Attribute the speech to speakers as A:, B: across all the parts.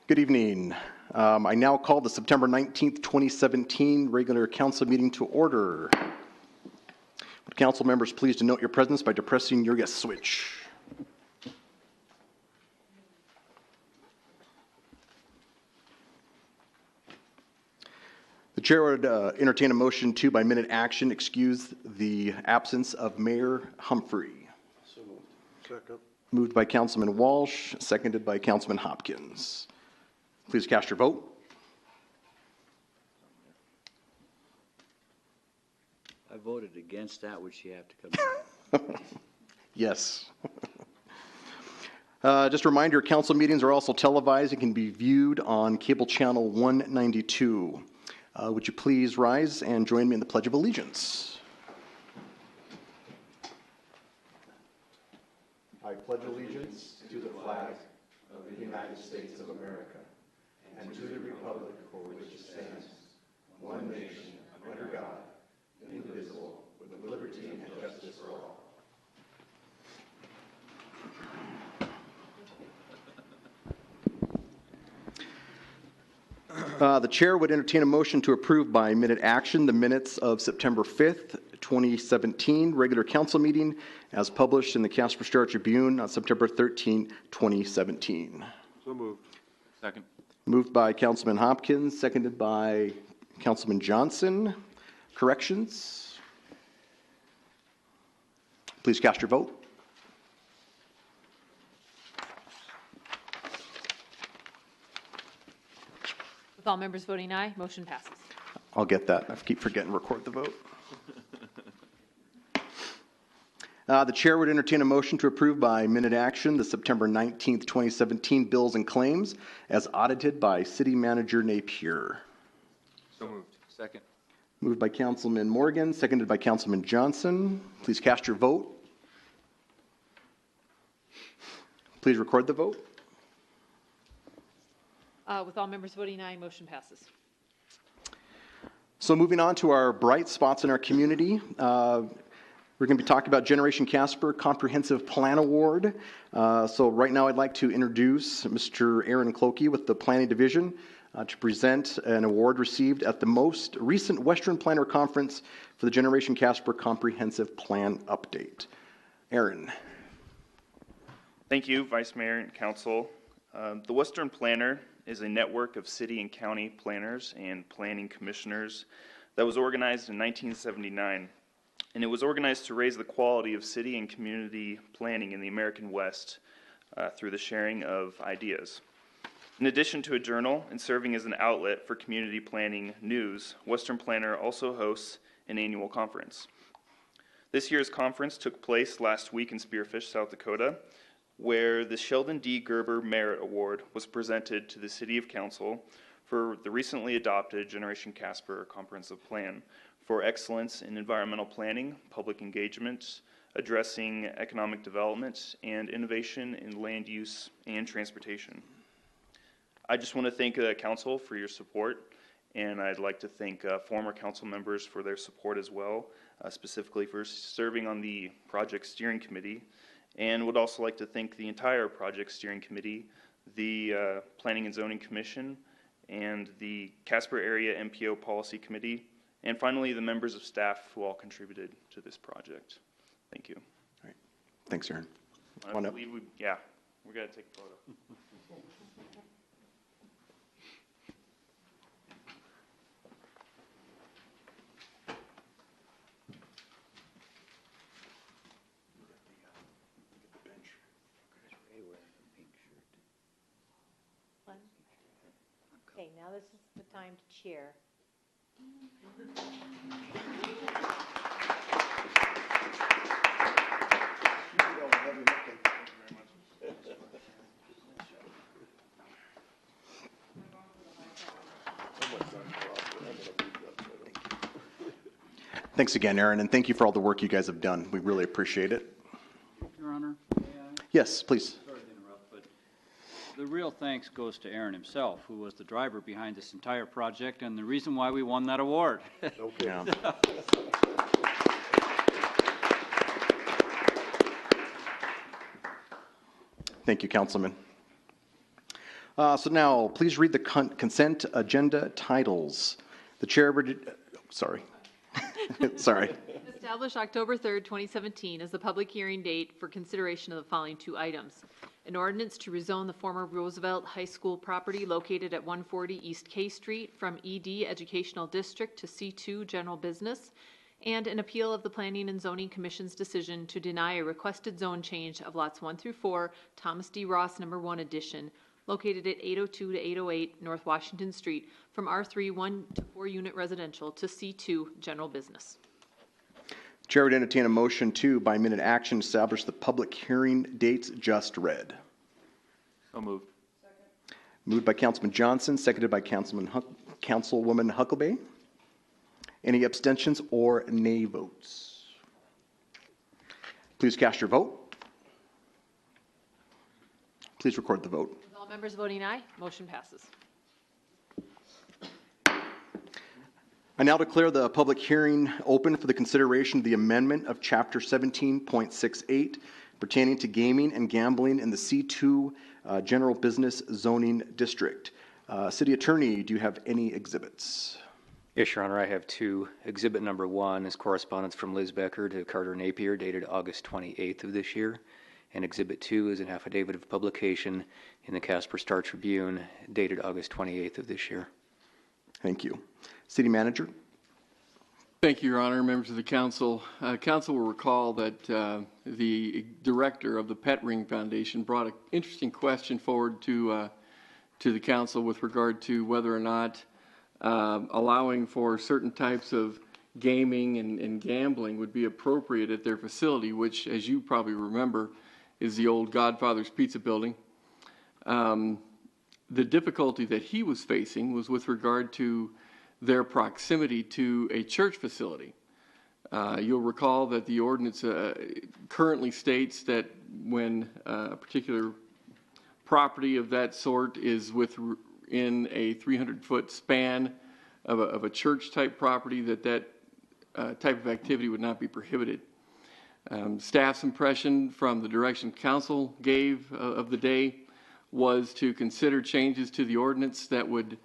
A: Good evening. I now call the September 19th, 2017 regular council meeting to order. Would council members please denote your presence by depressing your yes switch. The chair would entertain a motion to, by minute action, excuse the absence of Mayor Humphrey.
B: So moved. Second.
A: Moved by Councilman Walsh, seconded by Councilman Hopkins. Please cast your vote.
C: I voted against that. Would she have to come back?
A: Yes. Just a reminder, council meetings are also televised and can be viewed on cable channel 192. Would you please rise and join me in the Pledge of Allegiance? I pledge allegiance to the flag of the United States of America and to the republic for which it stands, one nation, under God, indivisible, with liberty and justice for all. The chair would entertain a motion to approve by minute action the minutes of September 5th, 2017 regular council meeting as published in the Casper Star Tribune on September 13, 2017.
B: So moved.
C: Second.
A: Moved by Councilman Hopkins, seconded by Councilman Johnson. Corrections? Please cast your vote.
D: With all members voting aye, motion passes.
A: I'll get that. I keep forgetting to record the vote. The chair would entertain a motion to approve by minute action the September 19th, 2017 bills and claims as audited by City Manager Napier.
C: So moved. Second.
A: Moved by Councilman Morgan, seconded by Councilman Johnson. Please cast your vote. Please record the vote.
D: With all members voting aye, motion passes.
A: So moving on to our bright spots in our community. We're going to be talking about Generation Casper Comprehensive Plan Award. So right now I'd like to introduce Mr. Aaron Clokey with the Planning Division to present an award received at the most recent Western Planner Conference for the Generation Casper Comprehensive Plan Update. Aaron.
E: Thank you, Vice Mayor and Council. The Western Planner is a network of city and county planners and planning commissioners that was organized in 1979. And it was organized to raise the quality of city and community planning in the American West through the sharing of ideas. In addition to a journal and serving as an outlet for community planning news, Western Planner also hosts an annual conference. This year's conference took place last week in Spearfish, South Dakota, where the Sheldon D. Gerber Merit Award was presented to the City of Council for the recently adopted Generation Casper Comprehensive Plan for excellence in environmental planning, public engagement, addressing economic development, and innovation in land use and transportation. I just want to thank the Council for your support, and I'd like to thank former Council members for their support as well, specifically for serving on the Project Steering Committee, and would also like to thank the entire Project Steering Committee, the Planning and Zoning Commission, and the Casper Area MPO Policy Committee, and finally the members of staff who all contributed to this project. Thank you.
A: All right. Thanks, Aaron.
E: I believe we got to take a photo.
F: Okay, now this is the time to cheer.
A: Thanks again, Aaron, and thank you for all the work you guys have done. We really appreciate it.
G: Your Honor,
A: Yes, please.
G: sorry to interrupt, but the real thanks goes to Aaron himself, who was the driver behind this entire project and the reason why we won that award.
B: Okay.
A: Yeah. Thank you, Councilman. So now, please read the consent agenda titles. The chair would, sorry. Sorry.
D: Establish October 3rd, 2017 as the public hearing date for consideration of the following two items. An ordinance to rezone the former Roosevelt High School property located at 140 East K Street from ED Educational District to C2 General Business, and an appeal of the Planning and Zoning Commission's decision to deny a requested zone change of lots 1 through 4, Thomas D. Ross No. 1 Edition, located at 802 to 808 North Washington Street, from R3 1 to 4 unit residential to C2 General Business.
A: Chair would entertain a motion to, by minute action, establish the public hearing dates just read.
E: So moved.
A: Moved by Councilman Johnson, seconded by Councilwoman Huckabee. Any abstentions or nay votes? Please cast your vote. Please record the vote.
D: With all members voting aye, motion passes.
A: I now declare the public hearing open for the consideration of the amendment of Chapter 17.68 pertaining to gaming and gambling in the C2 General Business Zoning District. City Attorney, do you have any exhibits?
H: Yes, Your Honor, I have two. Exhibit number 1 is correspondence from Liz Becker to Carter Napier dated August 28th of this year. And Exhibit 2 is an affidavit of publication in the Casper Star Tribune dated August 28th of this year.
A: Thank you. City Manager?
I: Thank you, Your Honor, members of the council. Council will recall that the director of the Pet Ring Foundation brought an interesting question forward to the council with regard to whether or not allowing for certain types of gaming and gambling would be appropriate at their facility, which, as you probably remember, is the old Godfather's Pizza building. The difficulty that he was facing was with regard to their proximity to a church facility. You'll recall that the ordinance currently states that when a particular property of that sort is within a 300-foot span of a church-type property, that type of activity would not be prohibited. Staff's impression from the direction council gave of the day was to consider changes to the ordinance that would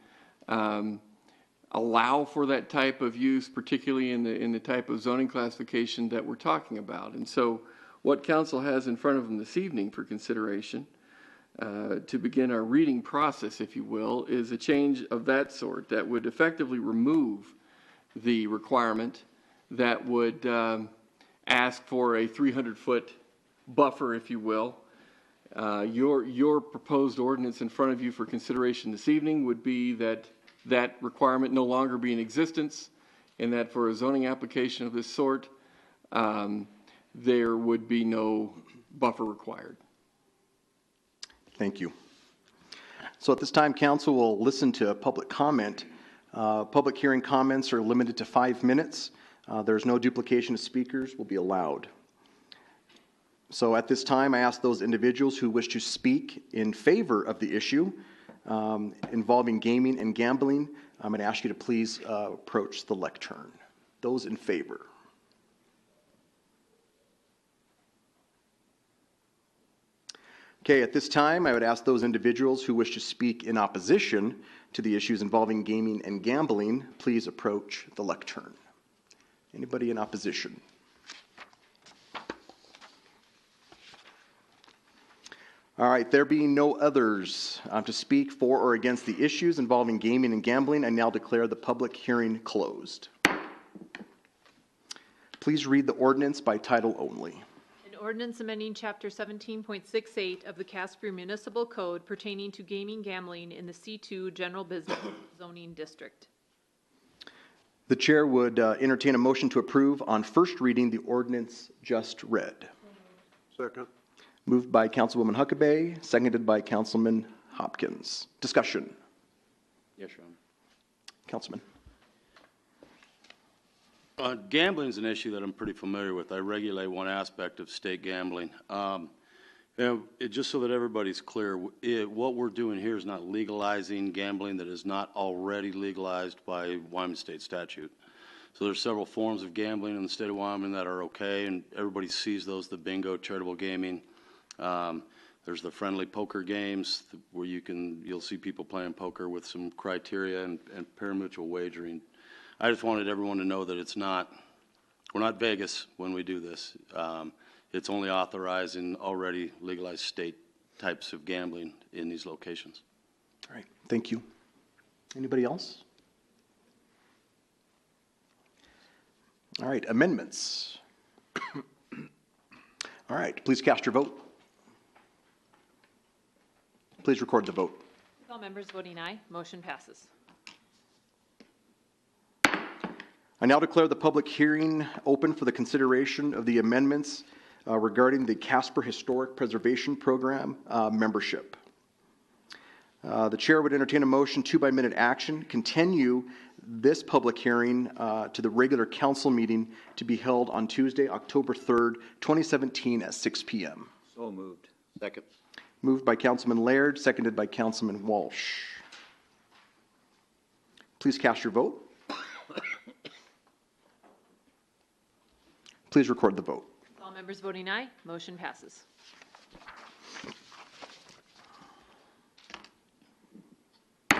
I: allow for that type of use, particularly in the type of zoning classification that we're talking about. And so what council has in front of them this evening for consideration to begin our reading process, if you will, is a change of that sort that would effectively remove the requirement that would ask for a 300-foot buffer, if you will. Your proposed ordinance in front of you for consideration this evening would be that requirement no longer be in existence, and that for a zoning application of this sort, there would be no buffer required.
A: Thank you. So at this time, council will listen to public comment. Public hearing comments are limited to 5 minutes. There's no duplication of speakers will be allowed. So at this time, I ask those individuals who wish to speak in favor of the issue involving gaming and gambling, I'm going to ask you to please approach the lectern. Those in favor. Okay, at this time, I would ask those individuals who wish to speak in opposition to the issues involving gaming and gambling, please approach the lectern. Anybody in opposition? All right, there being no others to speak for or against the issues involving gaming and gambling, I now declare the public hearing closed. Please read the ordinance by title only.
D: An ordinance amending Chapter 17.68 of the Casper Municipal Code pertaining to gaming gambling in the C2 General Business Zoning District.
A: The chair would entertain a motion to approve on first reading the ordinance just read.
B: Second.
A: Moved by Councilwoman Huckabee, seconded by Councilman Hopkins. Discussion.
J: Yes, Your Honor.
A: Councilman.
J: Gambling is an issue that I'm pretty familiar with. I regulate one aspect of state gambling. Just so that everybody's clear, what we're doing here is not legalizing gambling that is not already legalized by Wyoming state statute. So there's several forms of gambling in the state of Wyoming that are okay, and everybody sees those, the bingo, charitable gaming. There's the friendly poker games where you'll see people playing poker with some criteria and pari-mutuel wagering. I just wanted everyone to know that we're not Vegas when we do this. It's only authorized in already legalized state types of gambling in these locations.
A: All right, thank you. Anybody else? All right, amendments. All right, please cast your vote. Please record the vote.
D: All members voting aye, motion passes.
A: I now declare the public hearing open for the consideration of the amendments regarding the Casper Historic Preservation Program membership. The chair would entertain a motion to by minute action, continue this public hearing to the regular council meeting to be held on Tuesday, October 3rd, 2017 at 6 p.m.
C: So moved.
J: Second.
A: Moved by Councilman Laird, seconded by Councilman Walsh. Please cast your vote. Please record the vote.
D: All members voting aye, motion passes.
A: I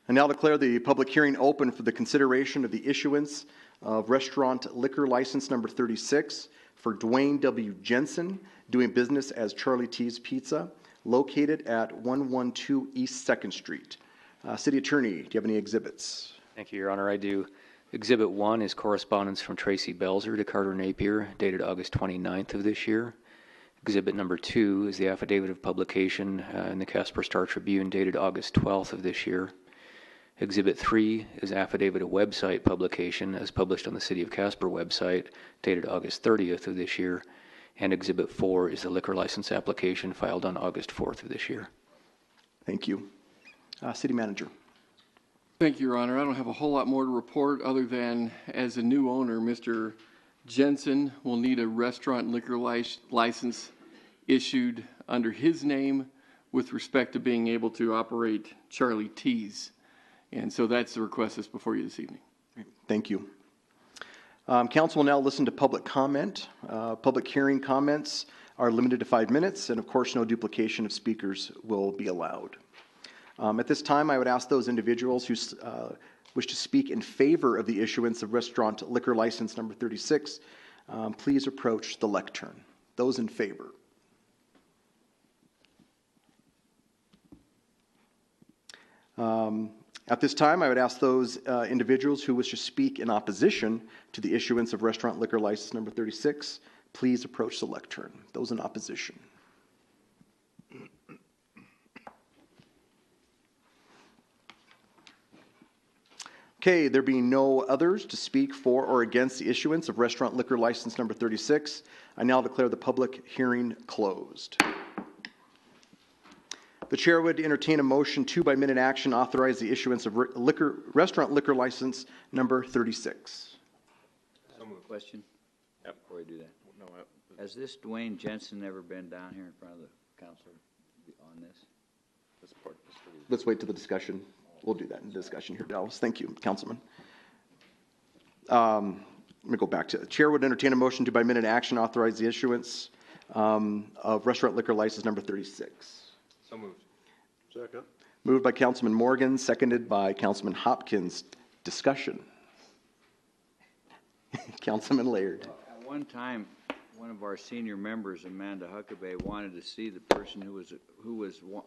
A: now declare the public hearing open for the consideration of the issuance of restaurant liquor license number 36 for Dwayne W. Jensen, doing business as Charlie T's Pizza, located at 112 East 2nd Street. City Attorney, do you have any exhibits?
H: Thank you, Your Honor. I do. Exhibit 1 is correspondence from Tracy Belzer to Carter Napier, dated August 29th of this year. Exhibit number 2 is the affidavit of publication in the Casper Star Tribune, dated August 12th of this year. Exhibit 3 is affidavit of website publication as published on the City of Casper website, dated August 30th of this year. And Exhibit 4 is the liquor license application filed on August 4th of this year.
A: Thank you. City Manager.
I: Thank you, Your Honor. I don't have a whole lot more to report other than as a new owner, Mr. Jensen will need a restaurant liquor license issued under his name with respect to being able to operate Charlie T's. And so that's the request that's before you this evening.
A: Thank you. Council will now listen to public comment. Public hearing comments are limited to 5 minutes, and of course, no duplication of speakers will be allowed. At this time, I would ask those individuals who wish to speak in favor of the issuance of restaurant liquor license number 36, please approach the lectern. Those in favor. At this time, I would ask those individuals who wish to speak in opposition to the issuance of restaurant liquor license number 36, please approach the lectern. Those in opposition. Okay, there being no others to speak for or against the issuance of restaurant liquor license number 36, I now declare the public hearing closed. The chair would entertain a motion to by minute action authorize the issuance of restaurant liquor license number 36.
C: Question? Yep. Before we do that. No, has this Dwayne Jensen ever been down here in front of the council on this?
A: Let's wait till the discussion. We'll do that in the discussion here, Dallas. Thank you, Councilman. Let me go back to the chair would entertain a motion to by minute action authorize the issuance of restaurant liquor license number 36.
B: So moved. Second.
A: Moved by Councilman Morgan, seconded by Councilman Hopkins. Discussion. Councilman Laird.
C: At one time, one of our senior members, Amanda Huckabee, wanted to see the person who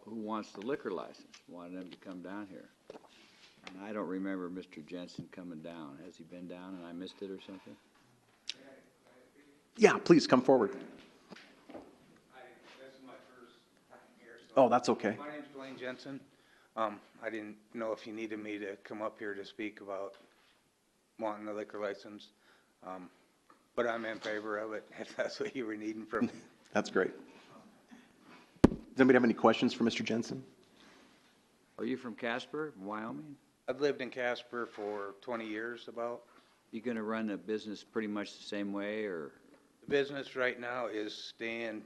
C: wants the liquor license, wanted them to come down here. And I don't remember Mr. Jensen coming down. Has he been down and I missed it or something?
A: Yeah, please come forward.
K: This is my first time here.
A: Oh, that's okay.
K: My name's Dwayne Jensen. I didn't know if you needed me to come up here to speak about wanting the liquor license, but I'm in favor of it, if that's what you were needing from me.
A: That's great. Does anybody have any questions for Mr. Jensen?
C: Are you from Casper, Wyoming?
K: I've lived in Casper for 20 years about.
C: You going to run the business pretty much the same way, or?
K: The business right now is staying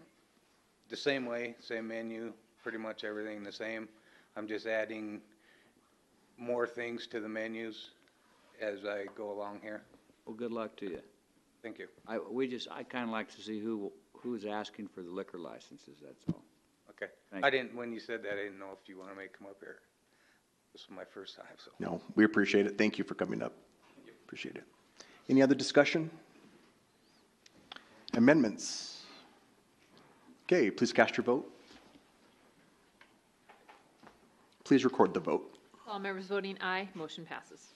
K: the same way, same menu, pretty much everything the same. I'm just adding more things to the menus as I go along here.
C: Well, good luck to you.
K: Thank you.
C: I kind of like to see who's asking for the liquor licenses, that's all.
K: Okay.
C: Thank
K: I didn't, when you said that, I didn't know if you want to make them up here. This is my first time, so.
A: No, we appreciate it. Thank you for coming up. Appreciate it. Any other discussion? Amendments? Okay, please cast your vote. Please record the vote.
D: All members voting aye, motion passes.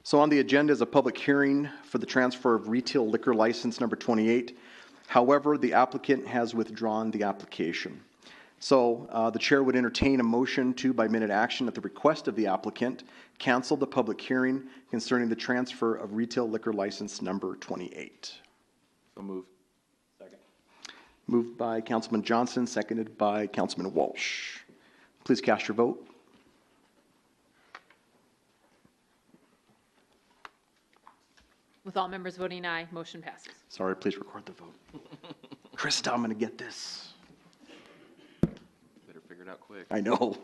A: So on the agenda is a public hearing for the transfer of retail liquor license number 28. However, the applicant has withdrawn the application. So the chair would entertain a motion to, by minute action at the request of the applicant, cancel the public hearing concerning the transfer of retail liquor license number 28.
B: So moved. Second.
A: Moved by Councilman Johnson, seconded by Councilman Walsh. Please cast your vote.
D: With all members voting aye, motion passes.
A: Sorry, please record the vote. Krista, I'm going to get this.
B: Better figure it out quick.
A: I know.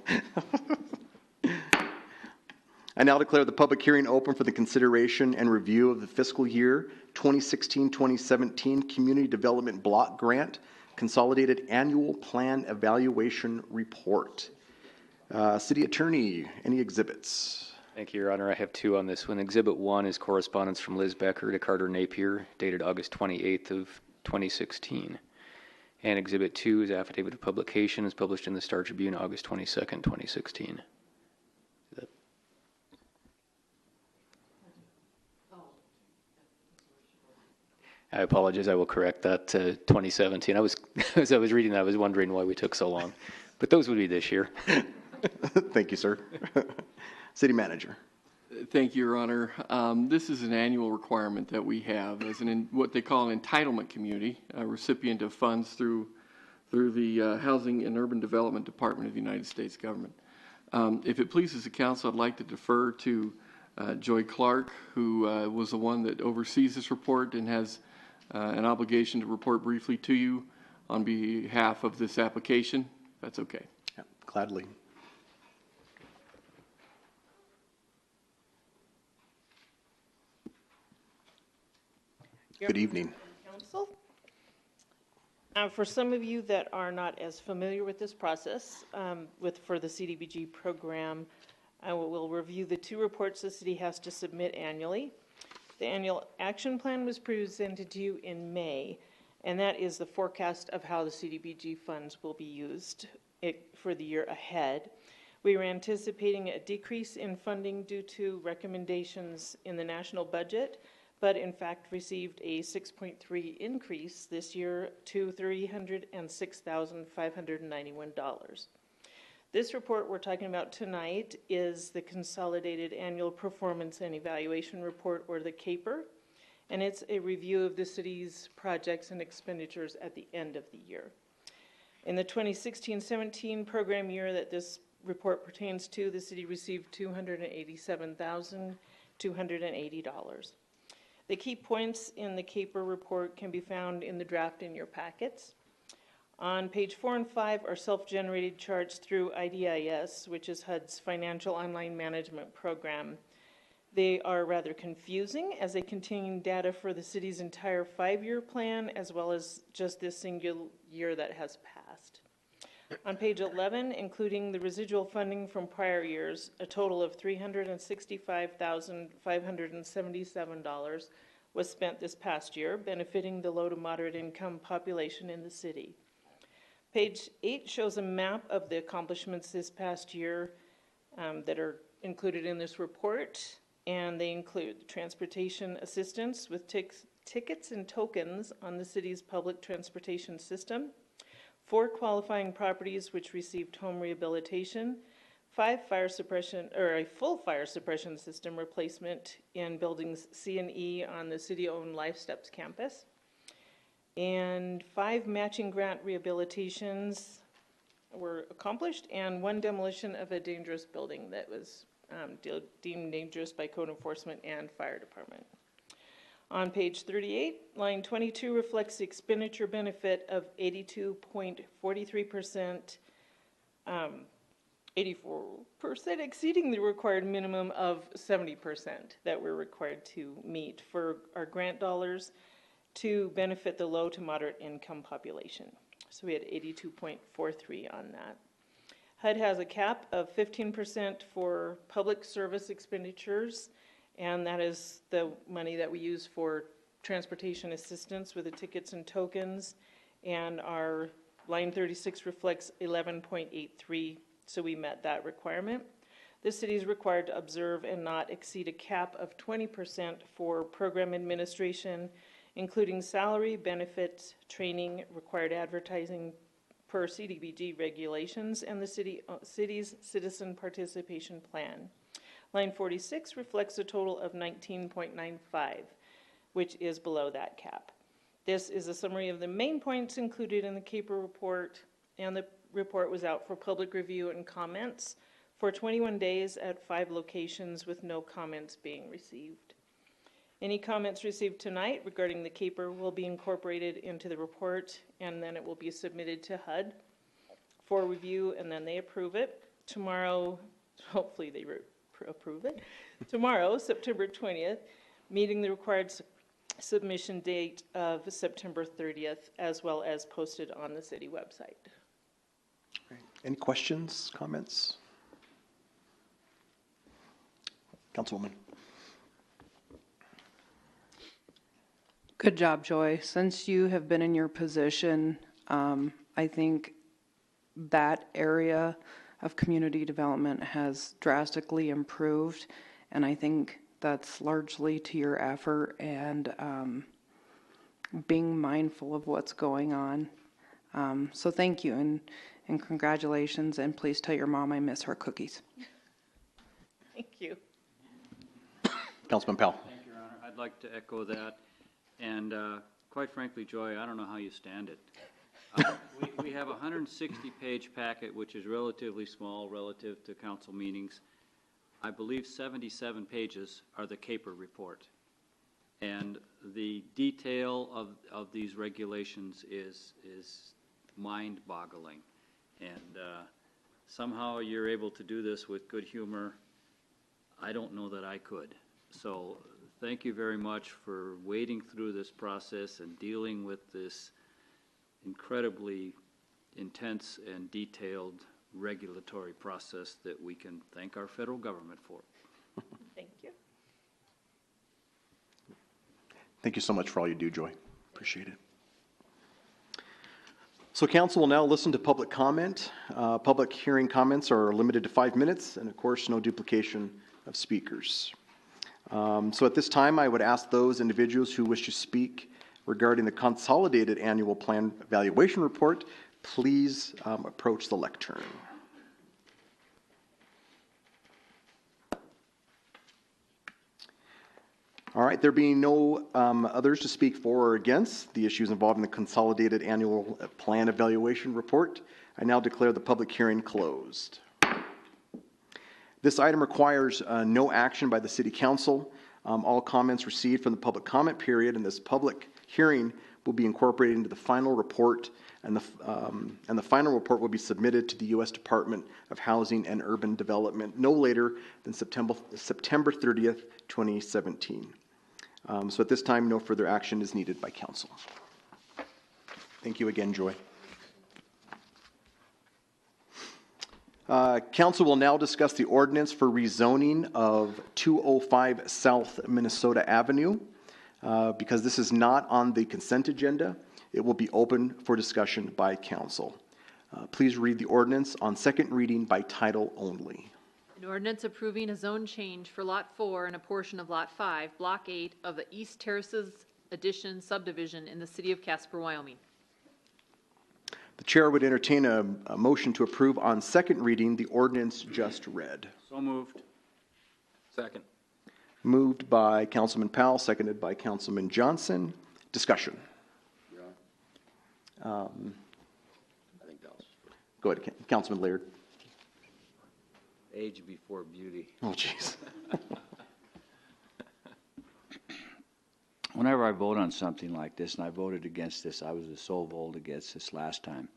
A: I now declare the public hearing open for the consideration and review of the fiscal year 2016-2017 Community Development Block Grant Consolidated Annual Plan Evaluation Report. City Attorney, any exhibits?
H: Thank you, Your Honor. I have two on this one. Exhibit 1 is correspondence from Liz Becker to Carter Napier, dated August 28th of 2016. And Exhibit 2 is affidavit of publication, is published in the Star Tribune August 22nd, 2016. I apologize. I will correct that to 2017. As I was reading that, I was wondering why we took so long. But those would be this year.
A: Thank you, sir. City Manager.
I: Thank you, Your Honor. This is an annual requirement that we have as what they call an entitlement community, a recipient of funds through the Housing and Urban Development Department of the United States government. If it pleases the council, I'd like to defer to Joy Clark, who was the one that oversees this report and has an obligation to report briefly to you on behalf of this application. If that's okay.
A: Yeah, gladly. Good evening.
L: Council. For some of you that are not as familiar with this process, for the CDBG program, I will review the two reports the city has to submit annually. The annual action plan was presented to you in May, and that is the forecast of how the CDBG funds will be used for the year ahead. We were anticipating a decrease in funding due to recommendations in the national budget, but in fact received a 6.3 increase this year to $306,591. This report we're talking about tonight is the Consolidated Annual Performance and Evaluation Report, or the CAPER, and it's a review of the city's projects and expenditures at the end of the year. In the 2016-17 program year that this report pertains to, the city received $287,280. The key points in the CAPER report can be found in the draft in your packets. On page 4 and 5 are self-generated charts through IDIS, which is HUD's financial online management program. They are rather confusing as they contain data for the city's entire 5-year plan as well as just this single year that has passed. On page 11, including the residual funding from prior years, a total of $365,577 was spent this past year, benefiting the low to moderate income population in the city. Page 8 shows a map of the accomplishments this past year that are included in this report, and they include transportation assistance with tickets and tokens on the city's public transportation system, 4 qualifying properties which received home rehabilitation, 5 fire suppression, or a full fire suppression system replacement in buildings C and E on the city-owned Life Steps campus, and 5 matching grant rehabilitations were accomplished, and 1 demolition of a dangerous building that was deemed dangerous by code enforcement and fire department. On page 38, line 22 reflects the expenditure benefit of 82.43%, 84% exceeding the required minimum of 70% that we're required to meet for our grant dollars. to benefit the low to moderate income population. So we had 82.43 on that. HUD has a cap of 15% for public service expenditures, and that is the money that we use for transportation assistance with the tickets and tokens. And our line 36 reflects 11.83, so we met that requirement. The city is required to observe and not exceed a cap of 20% for program administration, including salary, benefits, training, required advertising per CDBG regulations, and the city's citizen participation plan. Line 46 reflects a total of 19.95, which is below that cap. This is a summary of the main points included in the CAPER report, and the report was out for public review and comments for 21 days at 5 locations with no comments being received. Any comments received tonight regarding the CAPER will be incorporated into the report, and then it will be submitted to HUD for review, and then they approve it. Tomorrow, hopefully they approve it. Tomorrow, September 20th, meeting the required submission date of September 30th, as well as posted on the city website.
A: Great. Any questions, comments? Councilwoman.
M: Good job, Joy. Since you have been in your position, I think that area of community development has drastically improved, and I think that's largely to your effort and being mindful of what's going on. So thank you, and congratulations, and please tell your mom I miss her cookies.
L: Thank you.
A: Councilman Powell.
G: Thank you, Your Honor. I'd like to echo that. And quite frankly, Joy, I don't know how you stand it. We have a 160-page packet, which is relatively small relative to council meetings. I believe 77 pages are the CAPER report. And the detail of these regulations is mind-boggling. And somehow you're able to do this with good humor. I don't know that I could. So thank you very much for wading through this process and dealing with this incredibly intense and detailed regulatory process that we can thank our federal government for.
L: Thank you.
A: Thank you so much for all you do, Joy. Appreciate it. So council will now listen to public comment. Public hearing comments are limited to 5 minutes, and of course, no duplication of speakers. So at this time, I would ask those individuals who wish to speak regarding the consolidated annual plan evaluation report, please approach the lectern. All right, there being no others to speak for or against the issues involving the consolidated annual plan evaluation report, I now declare the public hearing closed. This item requires no action by the City Council. All comments received from the public comment period in this public hearing will be incorporated into the final report, and the final report will be submitted to the U.S. Department of Housing and Urban Development no later than September 30th, 2017. So at this time, no further action is needed by Council. Thank you again, Joy. Council will now discuss the ordinance for rezoning of 205 South Minnesota Avenue. Because this is not on the consent agenda, it will be open for discussion by council. Please read the ordinance on second reading by title only.
D: An ordinance approving a zone change for Lot 4 and a portion of Lot 5, Block 8 of the East Terraces Addition subdivision in the city of Casper, Wyoming.
A: The chair would entertain a motion to approve on second reading the ordinance just read.
G: So moved.
B: Second.
A: Moved by Councilman Powell, seconded by Councilman Johnson. Discussion.
B: I think that was.
A: Go ahead, Councilman Laird.
C: Age before beauty.
A: Oh, jeez.
C: Whenever I vote on something like this, and I voted against this, I was the sole vote against this last time.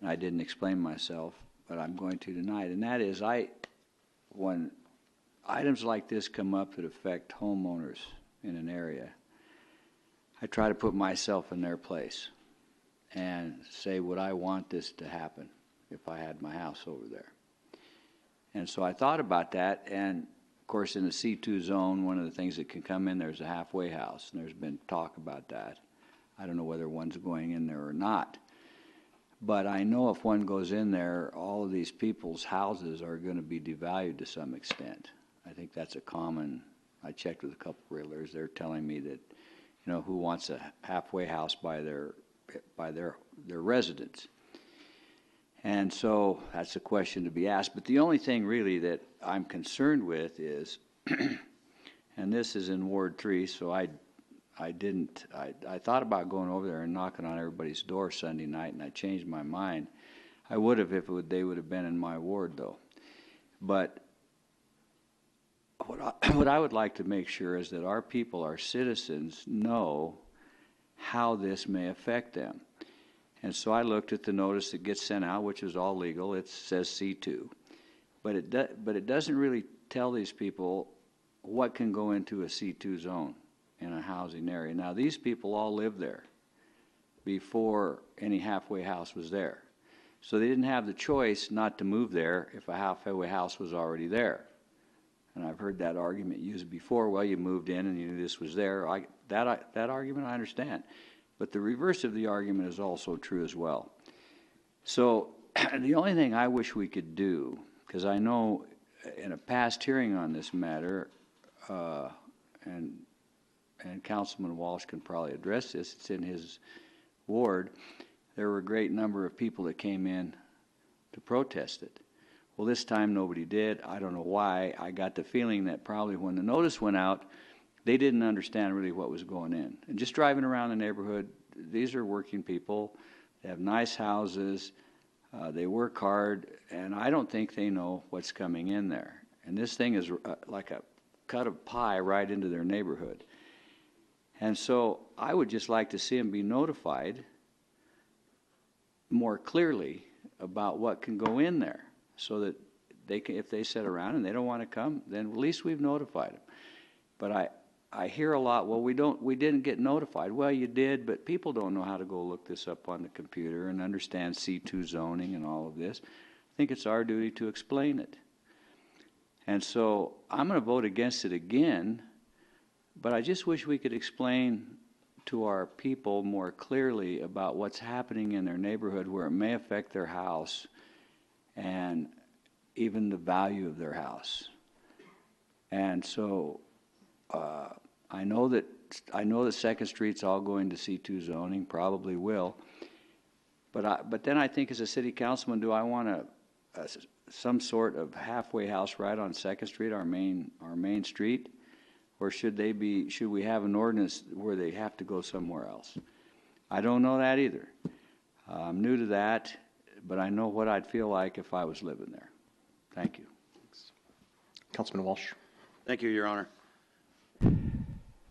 C: And I didn't explain myself, but I'm going to tonight. And that is, when items like this come up that affect homeowners in an area, I try to put myself in their place and say, would I want this to happen if I had my house over there? And so I thought about that, and of course in the C2 zone, one of the things that can come in there is a halfway house, and there's been talk about that. I don't know whether one's going in there or not. But I know if one goes in there, all of these people's houses are going to be devalued to some extent. I think that's a common, I checked with a couple of realtors, they're telling me that, you know, who wants a halfway house by their residence. And so that's a question to be asked. But the only thing really that I'm concerned with is, and this is in Ward 3, so I thought about going over there and knocking on everybody's door Sunday night, and I changed my mind. I would have if they would have been in my ward, though. But what I would like to make sure is that our people, our citizens, know how this may affect them. And so I looked at the notice that gets sent out, which is all legal. It says C2. But it doesn't really tell these people what can go into a C2 zone in a housing area. Now, these people all lived there before any halfway house was there. So they didn't have the choice not to move there if a halfway house was already there. And I've heard that argument used before. Well, you moved in and you knew this was there. That argument I understand. But the reverse of the argument is also true as well. So the only thing I wish we could do, because I know in a past hearing on this matter, and Councilman Walsh can probably address this, it's in his ward, there were a great number of people that came in to protest it. Well, this time nobody did. I don't know why. I got the feeling that probably when the notice went out, they didn't understand really what was going in. And just driving around the neighborhood, these are working people. They have nice houses. They work hard. And I don't think they know what's coming in there. And this thing is like a cut of pie right into their neighborhood. And so I would just like to see them be notified more clearly about what can go in there, so that they can, if they sit around and they don't want to come, then at least we've notified them. But I hear a lot, well, we didn't get notified. Well, you did, but people don't know how to go look this up on the computer and understand C2 zoning and all of this. I think it's our duty to explain it. And so I'm going to vote against it again, but I just wish we could explain to our people more clearly about what's happening in their neighborhood where it may affect their house and even the value of their house. And so I know that Second Street's all going to C2 zoning, probably will. But then I think as a city councilman, do I want some sort of halfway house right on Second Street, our main street? Or should we have an ordinance where they have to go somewhere else? I don't know that either. I'm new to that, but I know what I'd feel like if I was living there. Thank you.
A: Councilman Walsh.
J: Thank you, Your Honor.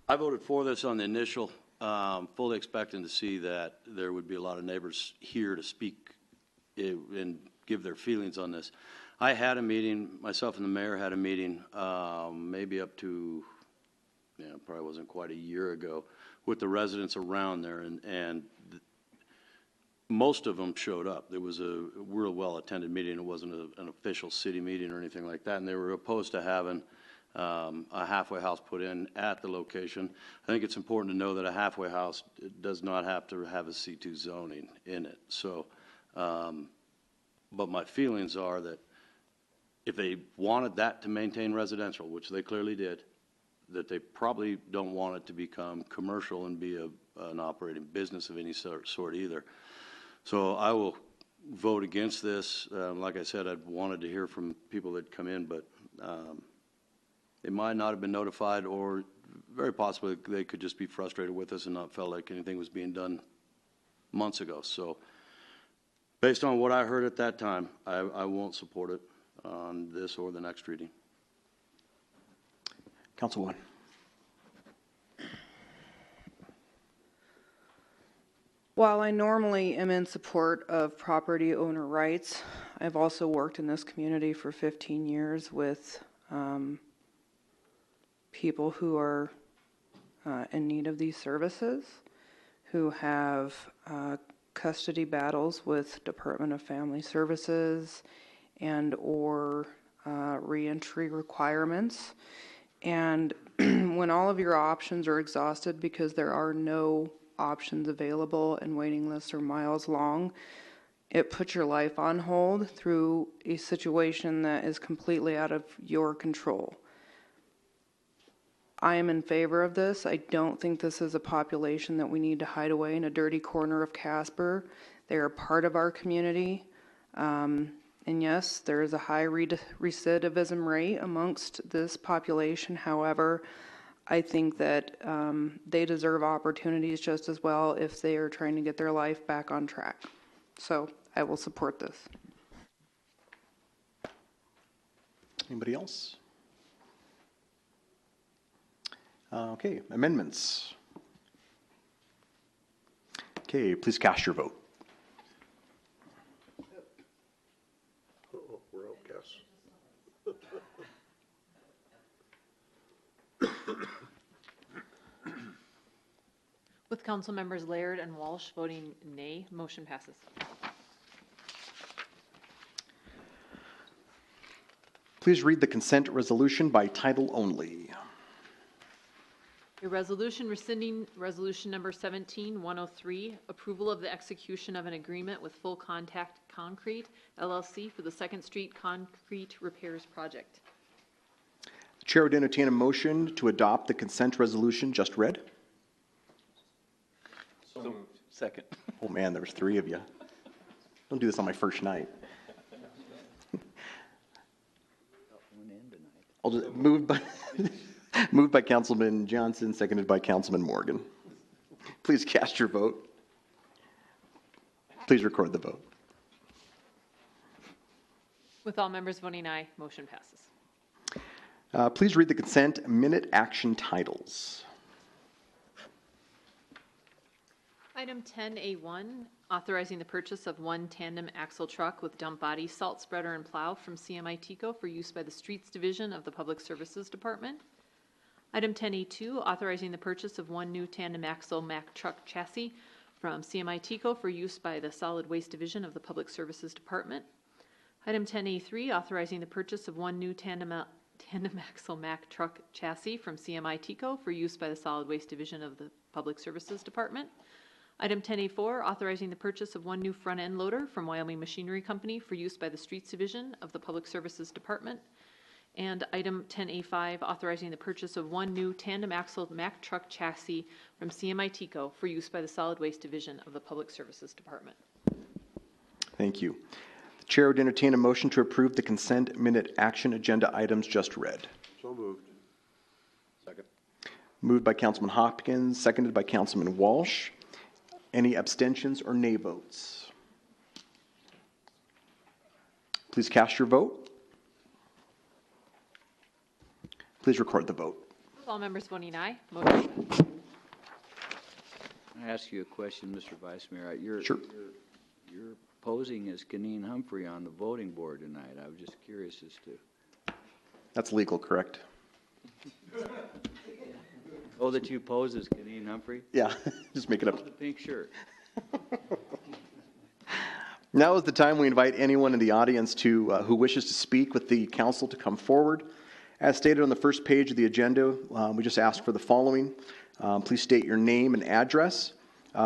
J: I voted for this on the initial, fully expecting to see that there would be a lot of neighbors here to speak and give their feelings on this. I had a meeting, myself and the mayor had a meeting, maybe up to, probably wasn't quite a year ago, with the residents around there, and most of them showed up. There was a real well-attended meeting. It wasn't an official city meeting or anything like that, and they were opposed to having a halfway house put in at the location. I think it's important to know that a halfway house does not have to have a C2 zoning in it. So, but my feelings are that if they wanted that to maintain residential, which they clearly did, that they probably don't want it to become commercial and be an operating business of any sort either. So I will vote against this. Like I said, I'd wanted to hear from people that come in, but they might not have been notified, or very possibly they could just be frustrated with us and not felt like anything was being done months ago. So based on what I heard at that time, I won't support it on this or the next reading.
A: Councilwoman.
M: While I normally am in support of property owner rights, I've also worked in this community for 15 years with people who are in need of these services, who have custody battles with Department of Family Services and or reentry requirements. And when all of your options are exhausted because there are no options available and waiting lists are miles long, it puts your life on hold through a situation that is completely out of your control. I am in favor of this. I don't think this is a population that we need to hide away in a dirty corner of Casper. They are part of our community. And yes, there is a high recidivism rate amongst this population. However, I think that they deserve opportunities just as well if they are trying to get their life back on track. So I will support this.
A: Anybody else? Okay, amendments. Okay, please cast your vote.
N: We're outcasts.
D: With council members Laird and Walsh voting nay, motion passes.
A: Please read the consent resolution by title only.
D: A resolution rescinding resolution number 17-103, approval of the execution of an agreement with Full Contact Concrete LLC for the 2nd Street Concrete Repairs Project.
A: The chair would entertain a motion to adopt the consent resolution just read.
B: So moved. Second.
A: Oh man, there was 3 of you. Don't do this on my first night. I'll just moved by Councilman Johnson, seconded by Councilman Morgan. Please cast your vote. Please record the vote.
D: With all members voting aye, motion passes.
A: Please read the consent minute action titles.
D: Item 10A1, authorizing the purchase of 1 tandem axle truck with dump body, salt spreader, and plow from CMI Tico for use by the Streets Division of the Public Services Department. Item 10A2, authorizing the purchase of 1 new tandem axle Mack truck chassis from CMI Tico for use by the Solid Waste Division of the Public Services Department. Item 10A3, authorizing the purchase of 1 new tandem axle Mack truck chassis from CMI Tico for use by the Solid Waste Division of the Public Services Department. Item 10A4, authorizing the purchase of 1 new front-end loader from Wyoming Machinery Company for use by the Streets Division of the Public Services Department. And item 10A5, authorizing the purchase of 1 new tandem axle Mack truck chassis from CMI Tico for use by the Solid Waste Division of the Public Services Department.
A: Thank you. The chair would entertain a motion to approve the consent minute action agenda items just read.
N: So moved. Second.
A: Moved by Councilman Hopkins, seconded by Councilman Walsh. Any abstentions or nay votes? Please cast your vote. Please record the vote.
D: With all members voting aye, motion passes.
C: I ask you a question, Mr. Vice Mayor.
A: Sure.
C: You're posing as Keneen Humphrey on the voting board tonight. I was just curious as to.
A: That's legal, correct?
C: Oh, that you pose as Keneen Humphrey?
A: Yeah, just make it up.
C: The pink shirt.
A: Now is the time we invite anyone in the audience to who wishes to speak with the council to come forward. As stated on the first page of the agenda, we just ask for the following. Please state your name and address.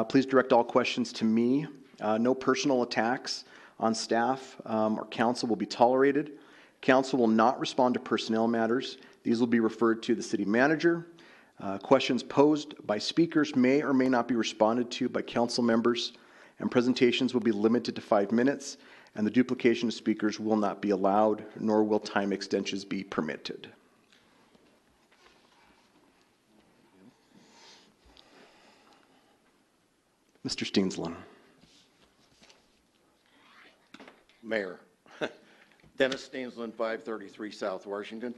A: Please direct all questions to me. No personal attacks on staff or council will be tolerated. Council will not respond to personnel matters. These will be referred to the city manager. Questions posed by speakers may or may not be responded to by council members, and presentations will be limited to 5 minutes, and the duplication of speakers will not be allowed, nor will time extensions be permitted. Mr. Steensland.
O: Mayor, Dennis Steensland, 533 South Washington.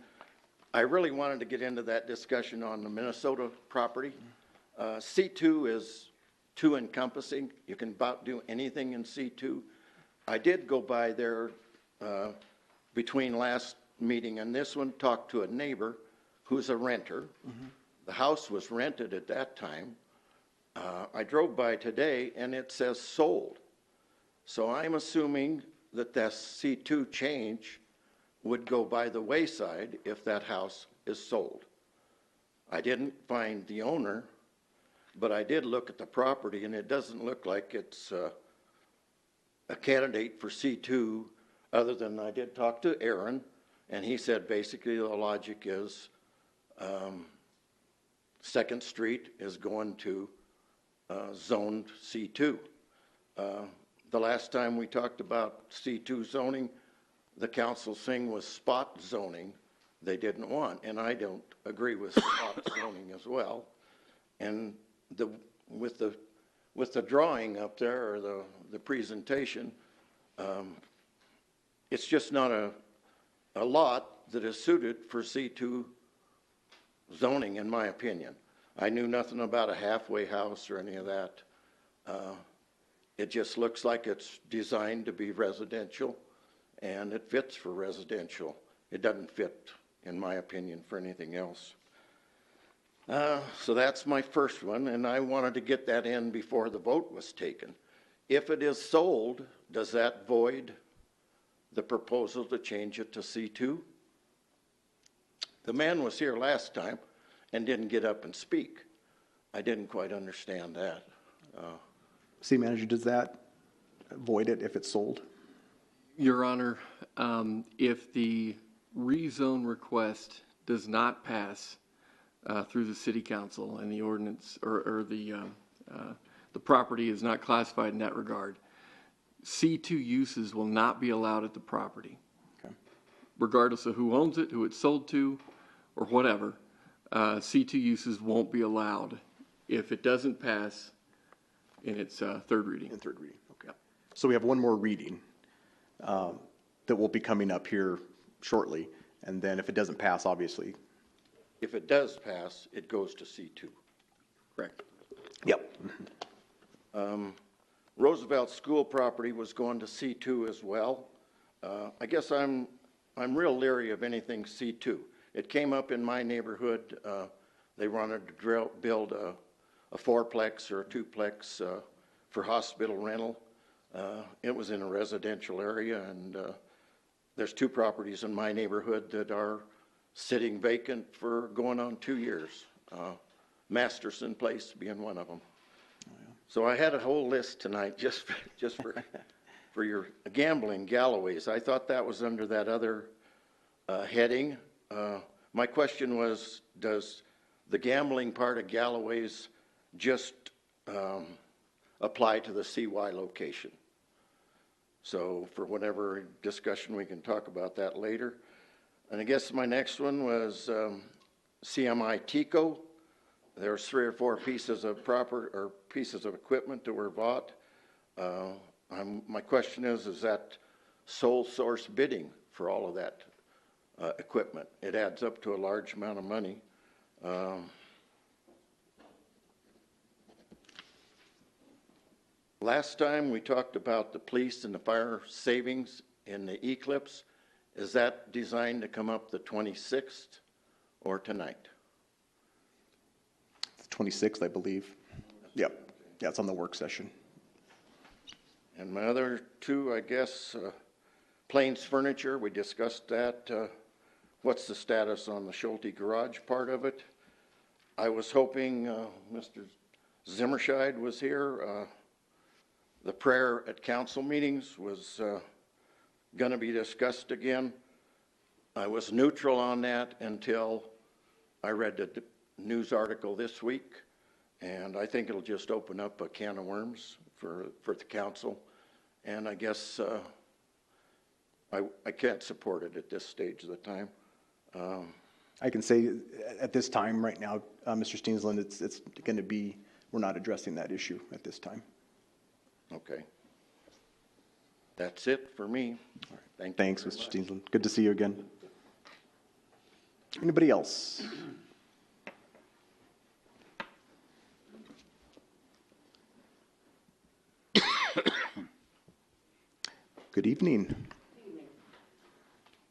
O: I really wanted to get into that discussion on the Minnesota property. C2 is too encompassing. You can about do anything in C2. I did go by there between last meeting and this one, talked to a neighbor who's a renter. The house was rented at that time. I drove by today and it says sold. So I'm assuming that that C2 change would go by the wayside if that house is sold. I didn't find the owner, but I did look at the property and it doesn't look like it's a candidate for C2, other than I did talk to Aaron, and he said basically the logic is 2nd Street is going to zoned C2. The last time we talked about C2 zoning, the council's thing was spot zoning they didn't want, and I don't agree with spot zoning as well. And with the drawing up there, or the presentation, it's just not a lot that is suited for C2 zoning, in my opinion. I knew nothing about a halfway house or any of that. It just looks like it's designed to be residential, and it fits for residential. It doesn't fit, in my opinion, for anything else. So that's my first one, and I wanted to get that in before the vote was taken. If it is sold, does that void the proposal to change it to C2? The man was here last time and didn't get up and speak. I didn't quite understand that.
A: City Manager, does that void it if it's sold?
I: Your Honor, if the rezone request does not pass through the city council and the ordinance or the property is not classified in that regard, C2 uses will not be allowed at the property.
A: Okay.
I: Regardless of who owns it, who it's sold to, or whatever, C2 uses won't be allowed if it doesn't pass in its third reading.
A: In third reading, okay. So we have one more reading that will be coming up here shortly, and then if it doesn't pass, obviously.
O: If it does pass, it goes to C2.
I: Correct.
A: Yep.
O: Roosevelt School property was going to C2 as well. I guess I'm real leery of anything C2. It came up in my neighborhood. They wanted to build a fourplex or a twoplex for hospital rental. It was in a residential area, and there's 2 properties in my neighborhood that are sitting vacant for going on 2 years. Masterson Place being one of them. So I had a whole list tonight just for your gambling Galloways. I thought that was under that other heading. My question was, does the gambling part of Galloways just apply to the CY location? So for whatever discussion, we can talk about that later. And I guess my next one was CMI Tico. There's 3 or 4 pieces of pieces of equipment that were bought. My question is that sole source bidding for all of that equipment? It adds up to a large amount of money. Last time we talked about the police and the fire savings in the Eclipse. Is that designed to come up the 26th or tonight?
A: The 26th, I believe. Yep. Yeah, it's on the work session.
O: And my other 2, I guess, Plains Furniture, we discussed that. What's the status on the Schulte garage part of it? I was hoping Mr. Zimmerscheid was here. The prayer at council meetings was going to be discussed again. I was neutral on that until I read the news article this week, and I think it'll just open up a can of worms for the council. And I guess I can't support it at this stage of the time.
A: I can say at this time right now, Mr. Steensland, it's going to be, we're not addressing that issue at this time.
O: Okay. That's it for me.
A: All right. Thanks, Mr. Steensland. Good to see you again. Anybody else? Good evening.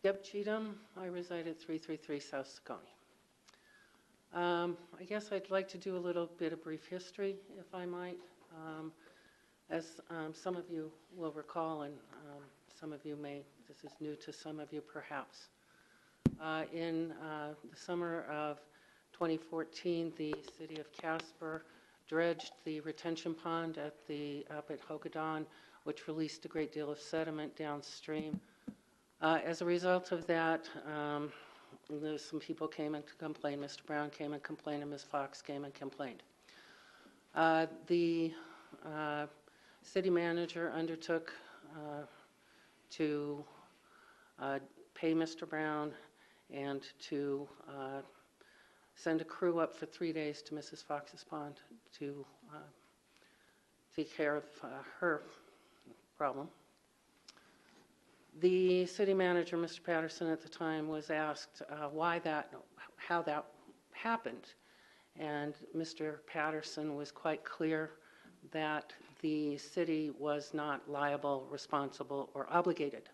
P: Deb Cheatham, I reside at 333 South Saccone. I guess I'd like to do a little bit of brief history, if I might. As some of you will recall, and some of you may, this is new to some of you perhaps. In the summer of 2014, the city of Casper dredged the retention pond up at Hogadon, which released a great deal of sediment downstream. As a result of that, some people came in to complain. Mr. Brown came and complained, and Ms. Fox came and complained. The city manager undertook to pay Mr. Brown and to send a crew up for 3 days to Mrs. Fox's pond to take care of her problem. The city manager, Mr. Patterson, at the time was asked how that happened. And Mr. Patterson was quite clear that the city was not liable, responsible, or obligated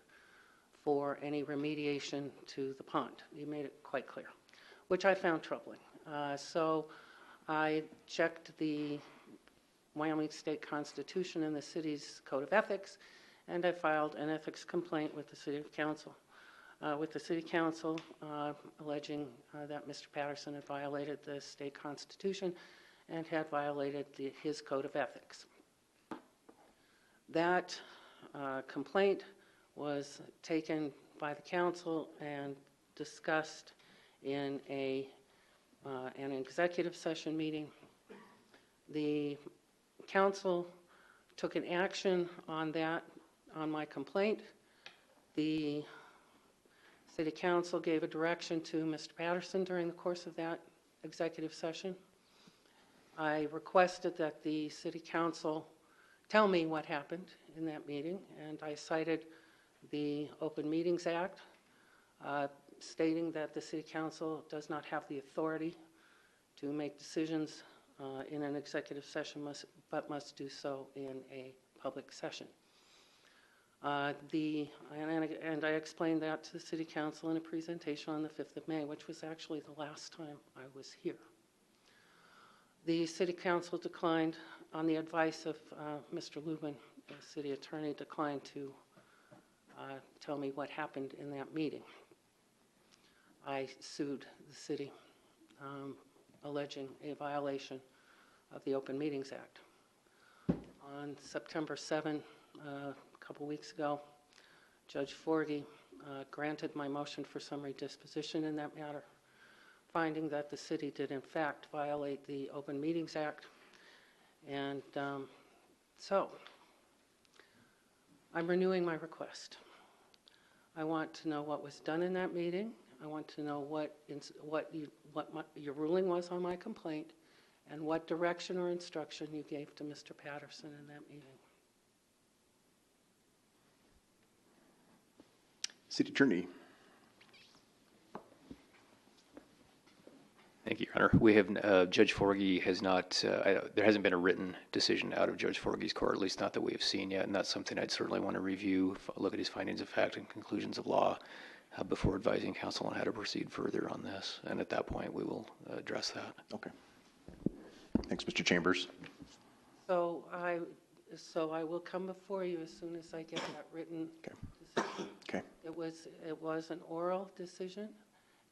P: for any remediation to the pond. He made it quite clear, which I found troubling. So I checked the Wyoming State Constitution and the city's Code of Ethics, and I filed an ethics complaint with the City Council, alleging that Mr. Patterson had violated the state constitution and had violated his Code of Ethics. That complaint was taken by the council and discussed in an executive session meeting. The council took an action on my complaint. The city council gave a direction to Mr. Patterson during the course of that executive session. I requested that the city council tell me what happened in that meeting, and I cited the Open Meetings Act, stating that the city council does not have the authority to make decisions in an executive session, but must do so in a public session. And I explained that to the city council in a presentation on the 5th of May, which was actually the last time I was here. The city council declined, on the advice of Mr. Lubin, the city attorney, declined to tell me what happened in that meeting. I sued the city, alleging a violation of the Open Meetings Act. On September 7, a couple weeks ago, Judge Forgy granted my motion for summary disposition in that matter, finding that the city did in fact violate the Open Meetings Act. And so I'm renewing my request. I want to know what was done in that meeting. I want to know what your ruling was on my complaint, and what direction or instruction you gave to Mr. Patterson in that meeting.
A: City Attorney.
H: Thank you, Your Honor. We have, Judge Forgy has not, there hasn't been a written decision out of Judge Forgy's court, at least not that we have seen yet, and that's something I'd certainly want to review, look at his findings of fact and conclusions of law before advising council on how to proceed further on this. And at that point, we will address that.
A: Okay. Thanks, Mr. Chambers.
P: So I will come before you as soon as I get that written decision.
A: Okay.
P: It was an oral decision,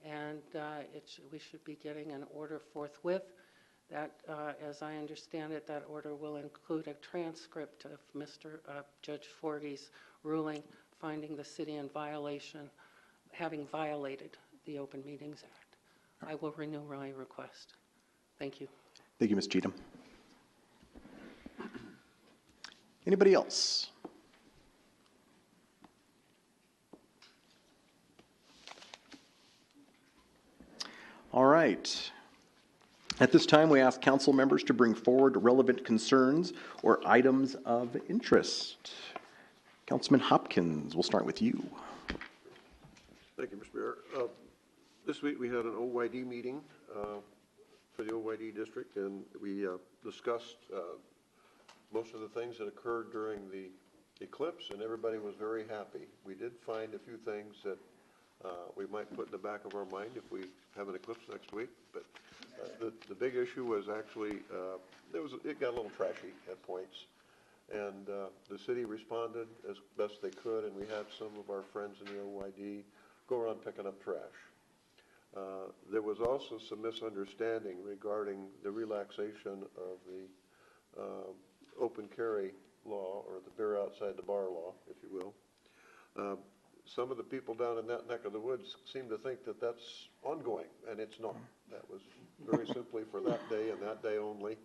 P: and we should be getting an order forthwith. That, as I understand it, that order will include a transcript of Judge Forgy's ruling finding the city in violation, having violated the Open Meetings Act. I will renew my request. Thank you.
A: Thank you, Ms. Cheatham. Anybody else? All right. At this time, we ask council members to bring forward relevant concerns or items of interest. Councilman Hopkins, we'll start with you.
N: Thank you, Mr. Mayor. This week we had an OYD meeting for the OYD district, and we discussed most of the things that occurred during the eclipse, and everybody was very happy. We did find a few things that we might put in the back of our mind if we have an eclipse next week, but The big issue was actually, it got a little trashy at points. And the city responded as best they could, and we had some of our friends in the OYD go around picking up trash. There was also some misunderstanding regarding the relaxation of the open carry law, or the beer outside the bar law, if you will. Some of the people down in that neck of the woods seem to think that that's ongoing, and it's not. That was very simply for that day and that day only.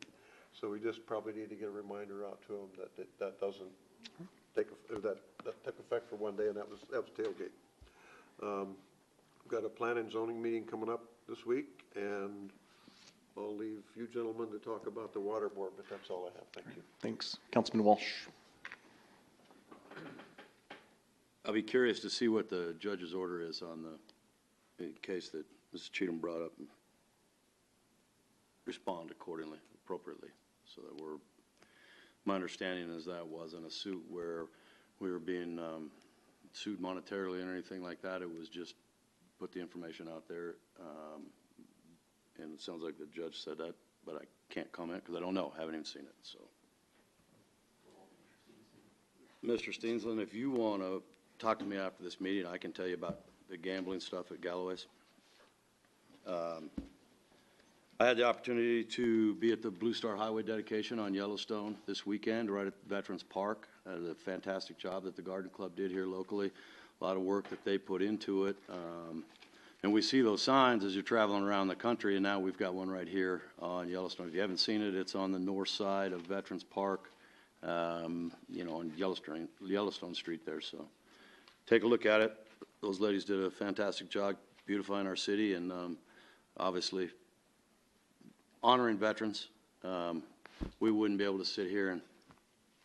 N: So we just probably need to get a reminder out to them that doesn't take, that took effect for one day, and that was tailgate. We've got a plan and zoning meeting coming up this week, and I'll leave you gentlemen to talk about the water board, but that's all I have. Thank you.
A: Thanks. Councilman Walsh.
J: I'll be curious to see what the judge's order is on the case that Mrs. Cheatham brought up, and respond accordingly, appropriately, so that my understanding is that wasn't a suit where we were being sued monetarily or anything like that. It was just put the information out there, and it sounds like the judge said that, but I can't comment because I don't know, I haven't even seen it, so. Mr. Steensland, if you want to talk to me after this meeting, I can tell you about the gambling stuff at Galloway's. I had the opportunity to be at the Blue Star Highway dedication on Yellowstone this weekend, right at Veterans Park. A fantastic job that the Garden Club did here locally. A lot of work that they put into it. And we see those signs as you're traveling around the country, and now we've got one right here on Yellowstone. If you haven't seen it, it's on the north side of Veterans Park, on Yellowstone Street there. So take a look at it. Those ladies did a fantastic job beautifying our city, and obviously honoring veterans. We wouldn't be able to sit here and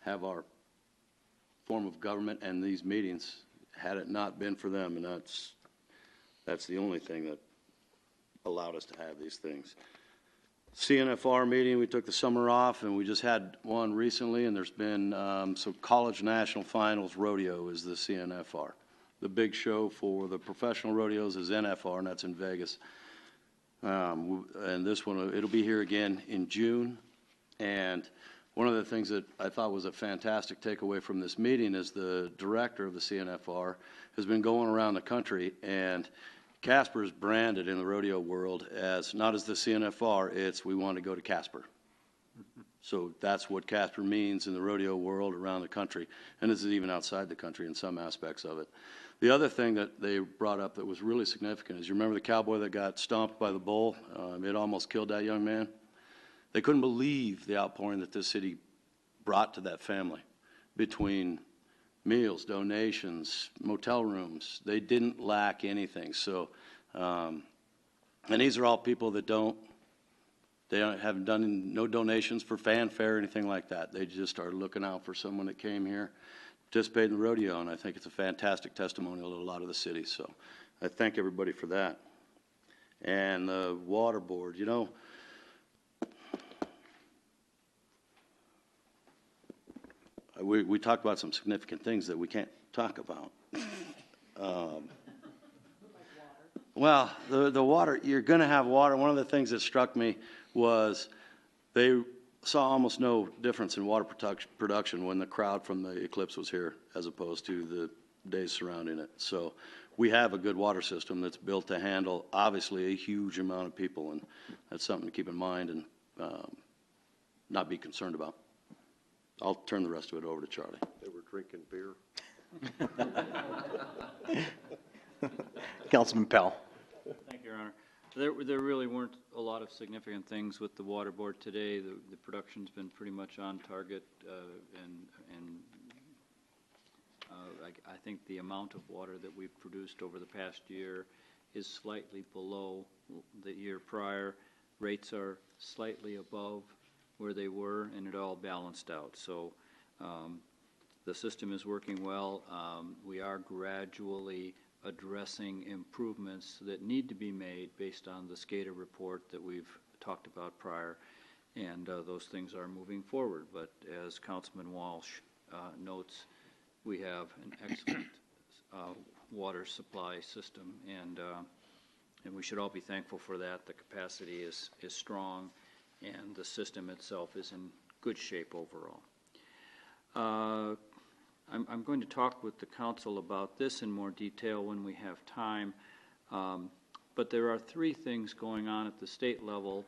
J: have our form of government and these meetings had it not been for them, and that's the only thing that allowed us to have these things. CNFR meeting, we took the summer off, and we just had one recently, and there's been some College National Finals Rodeo is the CNFR. The big show for the professional rodeos is NFR, and that's in Vegas. And this one, it'll be here again in June. And one of the things that I thought was a fantastic takeaway from this meeting is the director of the CNFR has been going around the country, and Casper is branded in the rodeo world as not as the CNFR, it's we want to go to Casper. So that's what Casper means in the rodeo world around the country, and this is even outside the country in some aspects of it. The other thing that they brought up that was really significant is, you remember the cowboy that got stomped by the bull? It almost killed that young man. They couldn't believe the outpouring that this city brought to that family between meals, donations, motel rooms. They didn't lack anything. So, and these are all people that haven't done no donations for fanfare or anything like that. They just are looking out for someone that came here, participated in the rodeo, and I think it's a fantastic testimonial to a lot of the cities. So I thank everybody for that. And the water board, we talked about some significant things that we can't talk about. Well, the water, you're going to have water. One of the things that struck me was they saw almost no difference in water production when the crowd from the eclipse was here as opposed to the days surrounding it. So we have a good water system that's built to handle, obviously, a huge amount of people, and that's something to keep in mind and not be concerned about. I'll turn the rest of it over to Charlie.
N: They were drinking beer.
A: Councilman Powell.
G: Thank you, Your Honor. There really weren't a lot of significant things with the water board today. The production's been pretty much on target, and I think the amount of water that we've produced over the past year is slightly below the year prior. Rates are slightly above where they were, and it all balanced out. So the system is working well. We are gradually addressing improvements that need to be made based on the SCADA report that we've talked about prior, and those things are moving forward. But as Councilman Walsh notes, we have an excellent water supply system, and and we should all be thankful for that. The capacity is strong, and the system itself is in good shape overall. I'm going to talk with the council about this in more detail when we have time, but there are three things going on at the state level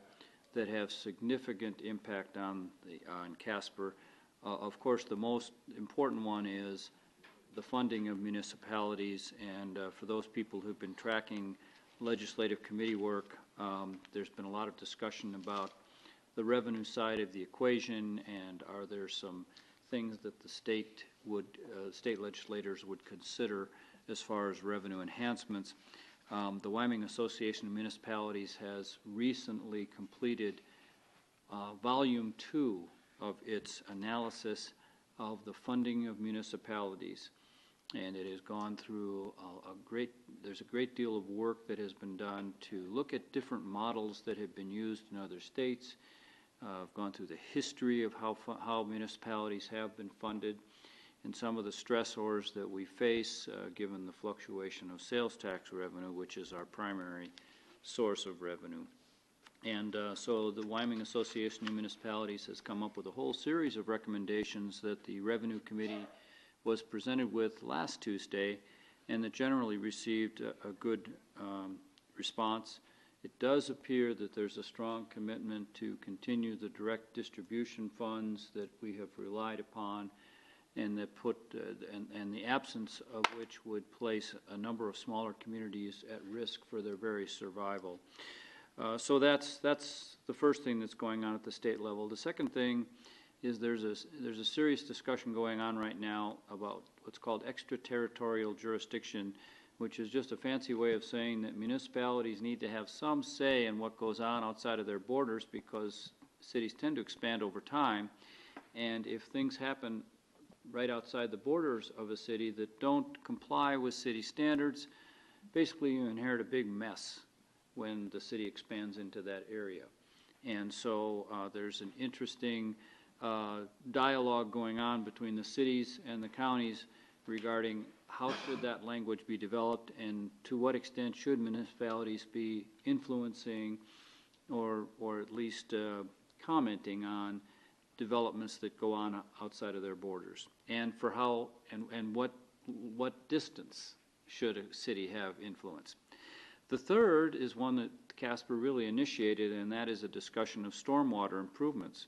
G: that have significant impact on Casper. Of course, the most important one is the funding of municipalities, and for those people who've been tracking legislative committee work, there's been a lot of discussion about the revenue side of the equation, and are there some things that the state legislators would consider as far as revenue enhancements. The Wyoming Association of Municipalities has recently completed Volume 2 of its analysis of the funding of municipalities, and it has gone through there's a great deal of work that has been done to look at different models that have been used in other states. I've gone through the history of how municipalities have been funded and some of the stressors that we face given the fluctuation of sales tax revenue, which is our primary source of revenue. And so the Wyoming Association of Municipalities has come up with a whole series of recommendations that the Revenue Committee was presented with last Tuesday, and that generally received a good response. It does appear that there's a strong commitment to continue the direct distribution funds that we have relied upon, and that and the absence of which would place a number of smaller communities at risk for their very survival. So that's the first thing that's going on at the state level. The second thing is there's a serious discussion going on right now about what's called extraterritorial jurisdiction, which is just a fancy way of saying that municipalities need to have some say in what goes on outside of their borders, because cities tend to expand over time, and if things happen right outside the borders of a city that don't comply with city standards, basically you inherit a big mess when the city expands into that area. And so there's an interesting dialogue going on between the cities and the counties regarding how should that language be developed, and to what extent should municipalities be influencing or at least commenting on developments that go on outside of their borders, and for how and what distance should a city have influence. The third is one that Casper really initiated, and that is a discussion of stormwater improvements.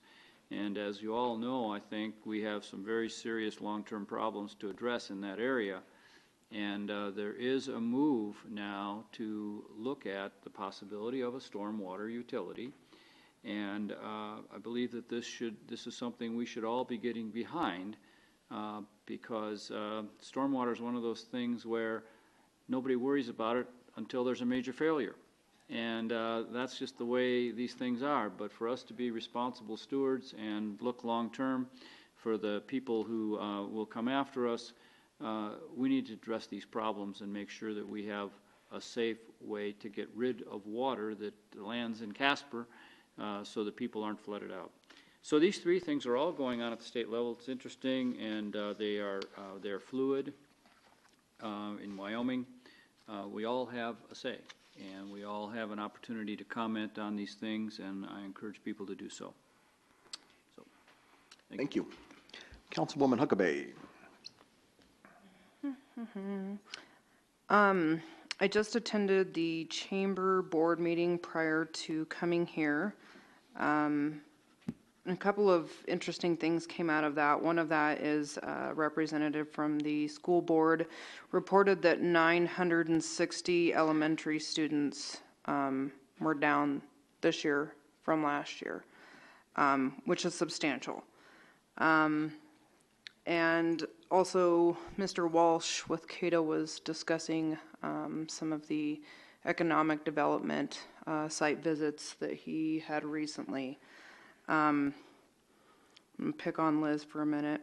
G: And as you all know, I think we have some very serious long-term problems to address in that area. And there is a move now to look at the possibility of a stormwater utility. And I believe that this is something we should all be getting behind, because stormwater is one of those things where nobody worries about it until there's a major failure. And that's just the way these things are. But for us to be responsible stewards and look long-term for the people who will come after us, we need to address these problems and make sure that we have a safe way to get rid of water that lands in Casper, so that people aren't flooded out. So these three things are all going on at the state level. It's interesting, and they're fluid in Wyoming. We all have a say, and we all have an opportunity to comment on these things, and I encourage people to do so. So,
A: thank you. Councilwoman Huckabee.
M: I just attended the chamber board meeting prior to coming here. A couple of interesting things came out of that. One of that is a representative from the school board reported that 960 elementary students were down this year from last year, which is substantial. And also, Mr. Walsh with Cato was discussing some of the economic development site visits that he had recently. I'm going to pick on Liz for a minute.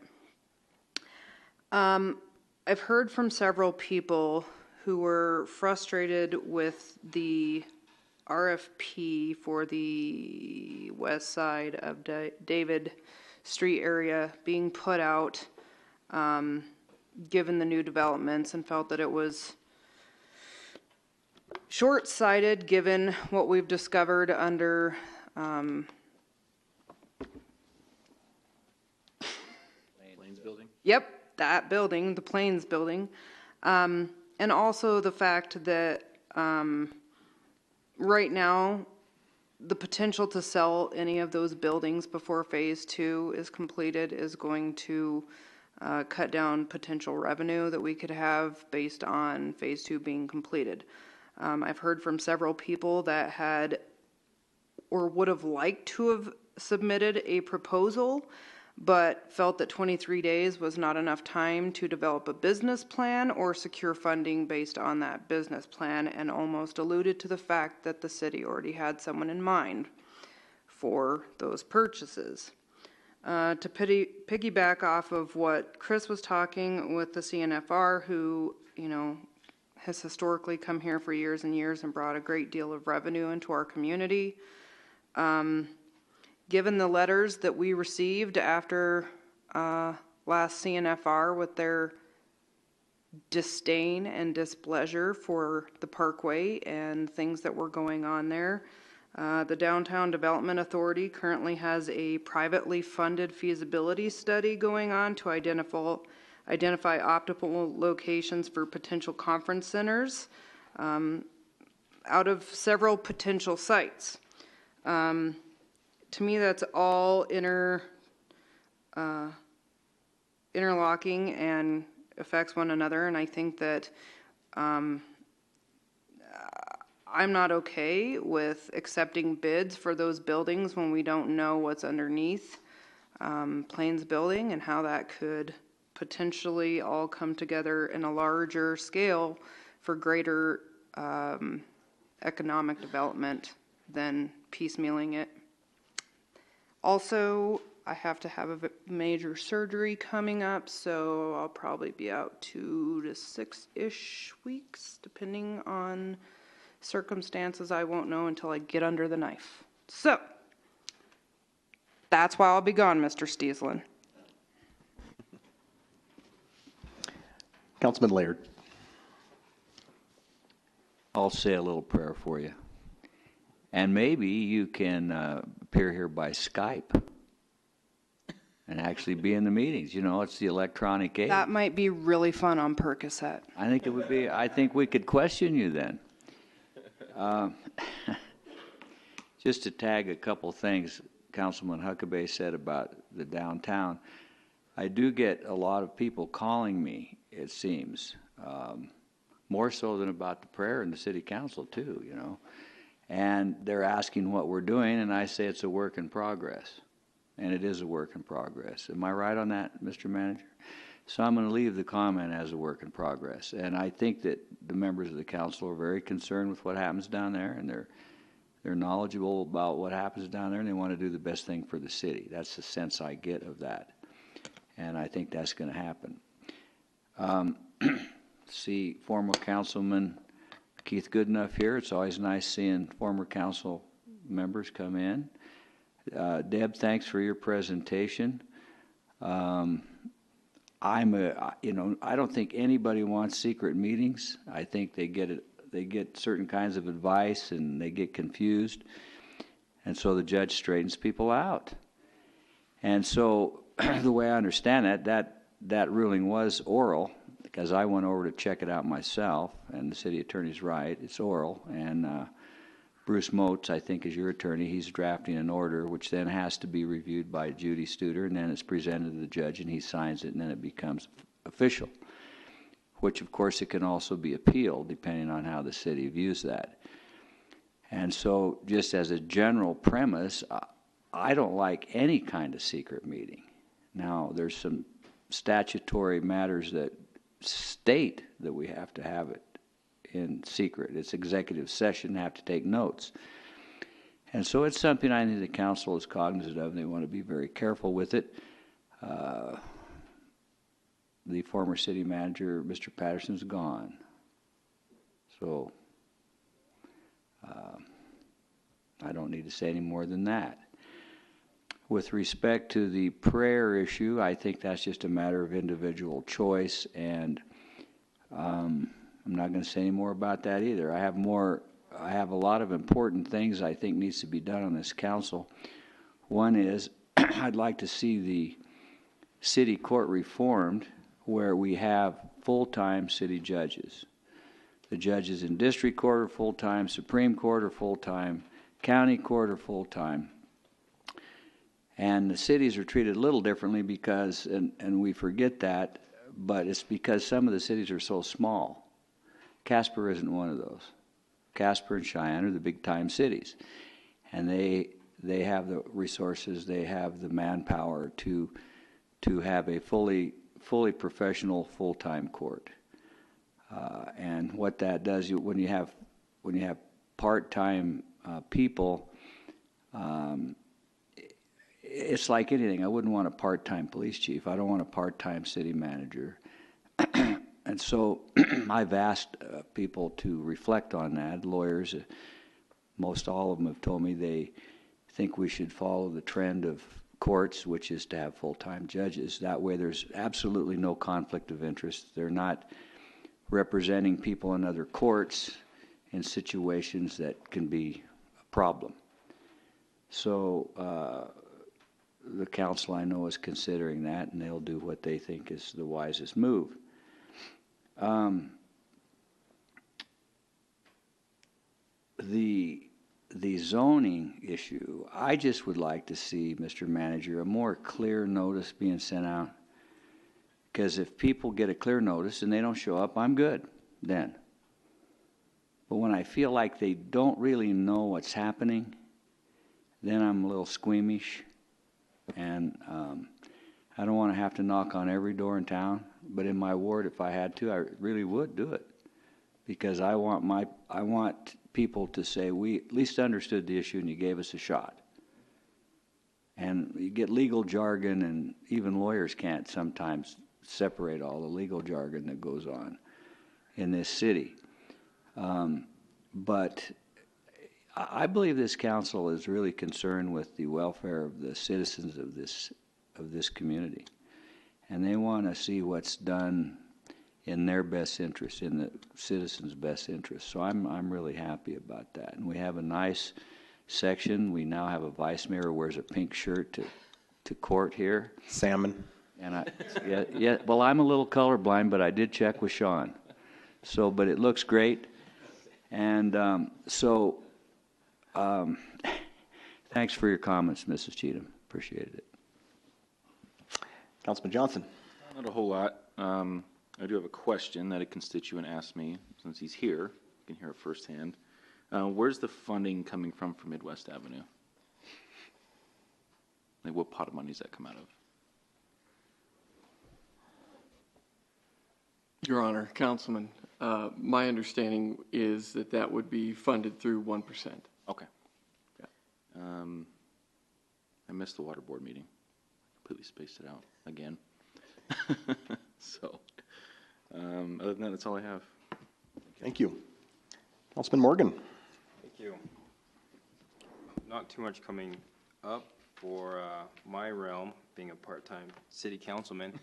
M: I've heard from several people who were frustrated with the RFP for the west side of David Street area being put out, given the new developments, and felt that it was short-sighted given what we've discovered under
G: Lanes building?
M: Yep, that building, the Plains building. And also the fact that right now, the potential to sell any of those buildings before Phase 2 is completed is going to cut down potential revenue that we could have based on Phase 2 being completed. I've heard from several people that had or would have liked to have submitted a proposal, but felt that 23 days was not enough time to develop a business plan or secure funding based on that business plan, and almost alluded to the fact that the city already had someone in mind for those purchases. To piggyback off of what Chris was talking with the CNFR, who, you know, has historically come here for years and years and brought a great deal of revenue into our community. Given the letters that we received after last CNFR with their disdain and displeasure for the Parkway and things that were going on there, the Downtown Development Authority currently has a privately funded feasibility study going on to identify optimal locations for potential conference centers out of several potential sites. To me, that's all interlocking and affects one another, and I think that I'm not okay with accepting bids for those buildings when we don't know what's underneath Plains building and how that could potentially all come together in a larger scale for greater economic development than piecemealing it. Also, I have to have a major surgery coming up, so I'll probably be out 2 to 6-ish weeks, depending on circumstances. I won't know until I get under the knife. So, that's why I'll be gone, Mr. Steeslin.
A: Councilman Laird.
C: I'll say a little prayer for you. And maybe you can appear here by Skype and actually be in the meetings. You know, it's the electronic age.
M: That might be really fun on Percocet.
C: I think it would be. I think we could question you then. Just to tag a couple things Councilman Huckabee said about the downtown, I do get a lot of people calling me, it seems, more so than about the prayer in the city council too, you know. And they're asking what we're doing, and I say it's a work in progress. And it is a work in progress. Am I right on that, Mr. Manager? So I'm going to leave the comment as a work in progress. And I think that the members of the council are very concerned with what happens down there, and they're knowledgeable about what happens down there, and they want to do the best thing for the city. That's the sense I get of that. And I think that's going to happen. See former Councilman Keith Goodenough here. It's always nice seeing former council members come in. Deb, thanks for your presentation. I don't think anybody wants secret meetings. I think they get certain kinds of advice and they get confused. And so the judge straightens people out. And so the way I understand that ruling was oral, because I went over to check it out myself, and the city attorney's right, it's oral, and Bruce Motes, I think, is your attorney. He's drafting an order, which then has to be reviewed by Judy Studer, and then it's presented to the judge, and he signs it, and then it becomes official, which, of course, it can also be appealed, depending on how the city views that. And so, just as a general premise, I don't like any kind of secret meeting. Now, there's some statutory matters that state that we have to have it in secret. It's executive session, have to take notes. And so it's something I think the council is cognizant of, and they want to be very careful with it. The former city manager, Mr. Patterson's gone. So I don't need to say any more than that. With respect to the prayer issue, I think that's just a matter of individual choice, and I'm not going to say any more about that either. I have a lot of important things I think needs to be done on this council. One is I'd like to see the city court reformed where we have full-time city judges. The judges in district court are full-time, Supreme Court are full-time, county court are full-time. And the cities are treated a little differently because, and we forget that, but it's because some of the cities are so small. Casper isn't one of those. Casper and Cheyenne are the big-time cities. And they have the resources, they have the manpower to have a fully professional, full-time court. And what that does, when you have part-time people, it's like anything. I wouldn't want a part-time police chief. I don't want a part-time city manager. And so I've asked people to reflect on that. Lawyers, most all of them have told me they think we should follow the trend of courts, which is to have full-time judges. That way there's absolutely no conflict of interest. They're not representing people in other courts in situations that can be a problem. So the council I know is considering that, and they'll do what they think is the wisest move. The zoning issue, I just would like to see, Mr. Manager, a more clear notice being sent out. Because if people get a clear notice and they don't show up, I'm good then. But when I feel like they don't really know what's happening, then I'm a little squeamish. And I don't want to have to knock on every door in town, but in my ward, if I had to, I really would do it. Because I want people to say, we at least understood the issue and you gave us a shot. And you get legal jargon, and even lawyers can't sometimes separate all the legal jargon that goes on in this city. But I believe this council is really concerned with the welfare of the citizens of this community. And they want to see what's done in their best interest, in the citizens' best interest. So I'm really happy about that. And we have a nice section. We now have a vice mayor who wears a pink shirt to court here.
A: Salmon.
C: And yeah, well, I'm a little colorblind, but I did check with Sean. So, but it looks great. And thanks for your comments, Mrs. Cheatham. Appreciated it.
A: Councilman Johnson.
B: Not a whole lot. I do have a question that a constituent asked me, since he's here, you can hear it firsthand. Where's the funding coming from for Midwest Avenue? Like, what pot of money does that come out of?
I: Your Honor, Councilman, my understanding is that would be funded through 1%.
B: Okay. I missed the water board meeting. Completely spaced it out again. So, other than that, that's all I have.
A: Thank you. Councilman Morgan.
Q: Thank you. Not too much coming up for my realm, being a part-time city councilman.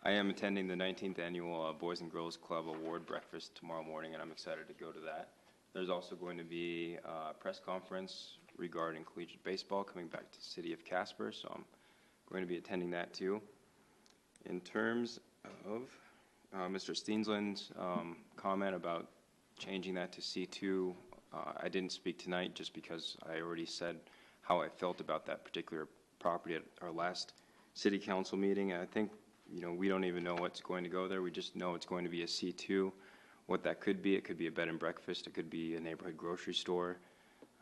Q: I am attending the 19th annual Boys and Girls Club Award breakfast tomorrow morning, and I'm excited to go to that. There's also going to be a press conference regarding collegiate baseball coming back to the city of Casper, so I'm going to be attending that too. In terms of Mr. Steensland's comment about changing that to C2, I didn't speak tonight just because I already said how I felt about that particular property at our last city council meeting. And I think, we don't even know what's going to go there. We just know it's going to be a C2. What that could be, it could be a bed and breakfast. It could be a neighborhood grocery store.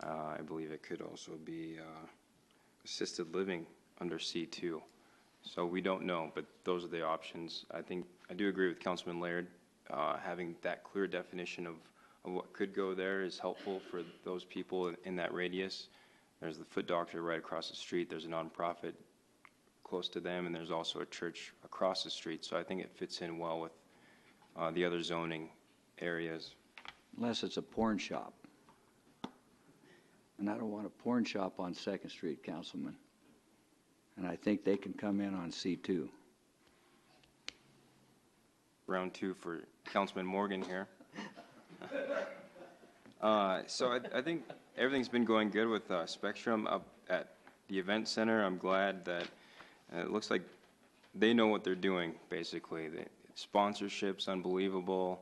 Q: I believe it could also be assisted living under C2. So we don't know, but those are the options. I do agree with Councilman Laird. Having that clear definition of what could go there is helpful for those people in that radius. There's the Foot Doctor right across the street. There's a nonprofit close to them, and there's also a church across the street. So I think it fits in well with the other zoning areas.
C: Unless it's a porn shop. And I don't want a porn shop on 2nd Street, Councilman. And I think they can come in on C2.
Q: round two for Councilman Morgan here. So I think everything's been going good with Spectrum up at the event center. I'm glad that it looks like they know what they're doing, basically. The sponsorship's unbelievable.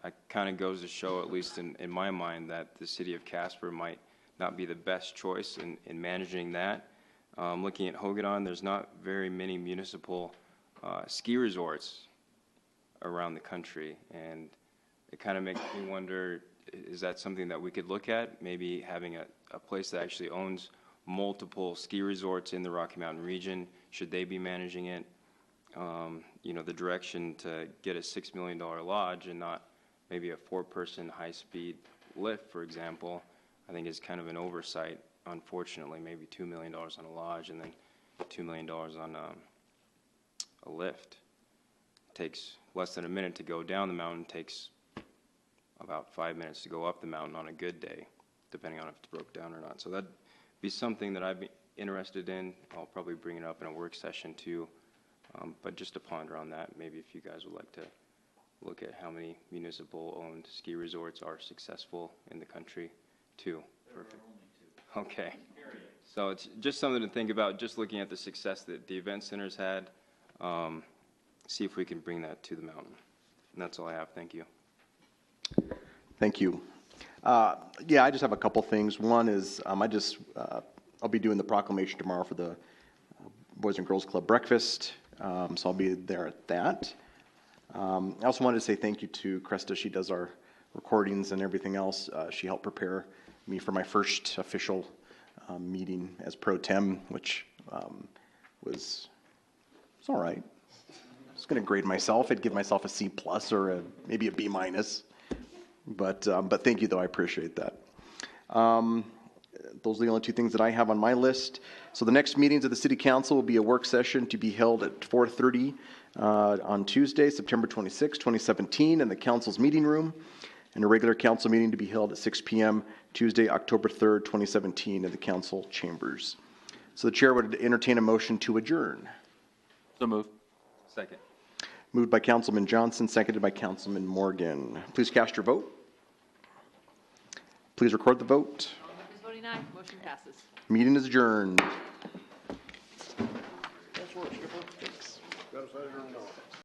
Q: It kind of goes to show, at least in my mind, that the city of Casper might not be the best choice in managing that. Looking at Hogadon, there's not very many municipal ski resorts around the country, and it kind of makes me wonder, is that something that we could look at? Maybe having a place that actually owns multiple ski resorts in the Rocky Mountain region. Should they be managing it? You know, the direction to get a $6 million lodge and not maybe a 4-person high-speed lift, for example, I think is kind of an oversight, unfortunately. Maybe $2 million on a lodge and then $2 million on a lift. It takes less than a minute to go down the mountain, takes about 5 minutes to go up the mountain on a good day, depending on if it's broke down or not. So that'd be something that I'd be interested in. I'll probably bring it up in a work session too. But just to ponder on that, maybe if you guys would like to look at how many municipal-owned ski resorts are successful in the country too. Perfect. Okay. So it's just something to think about, just looking at the success that the event centers had. See if we can bring that to the mountain. And that's all I have. Thank you.
A: Thank you. Yeah, I just have a couple things. One is I'll be doing the proclamation tomorrow for the Boys and Girls Club breakfast, so I'll be there at that. I also wanted to say thank you to Cresta. She does our recordings and everything else. She helped prepare me for my first official meeting as pro tem, which was all right. I was going to grade myself. I'd give myself a C+ or maybe a B-. But thank you, though. I appreciate that. Those are the only two things that I have on my list. So the next meetings of the City Council will be a work session to be held at 4:30 on Tuesday, September 26, 2017, in the Council's meeting room, and a regular Council meeting to be held at 6 p.m. Tuesday, October 3rd, 2017, in the Council chambers. So the Chair would entertain a motion to adjourn.
B: So moved.
Q: Second.
A: Moved by Councilman Johnson, seconded by Councilman Morgan. Please cast your vote. Please record the vote.
D: All members voting aye, motion passes.
A: Meeting is adjourned.
N: Thanks. Got us out of here now.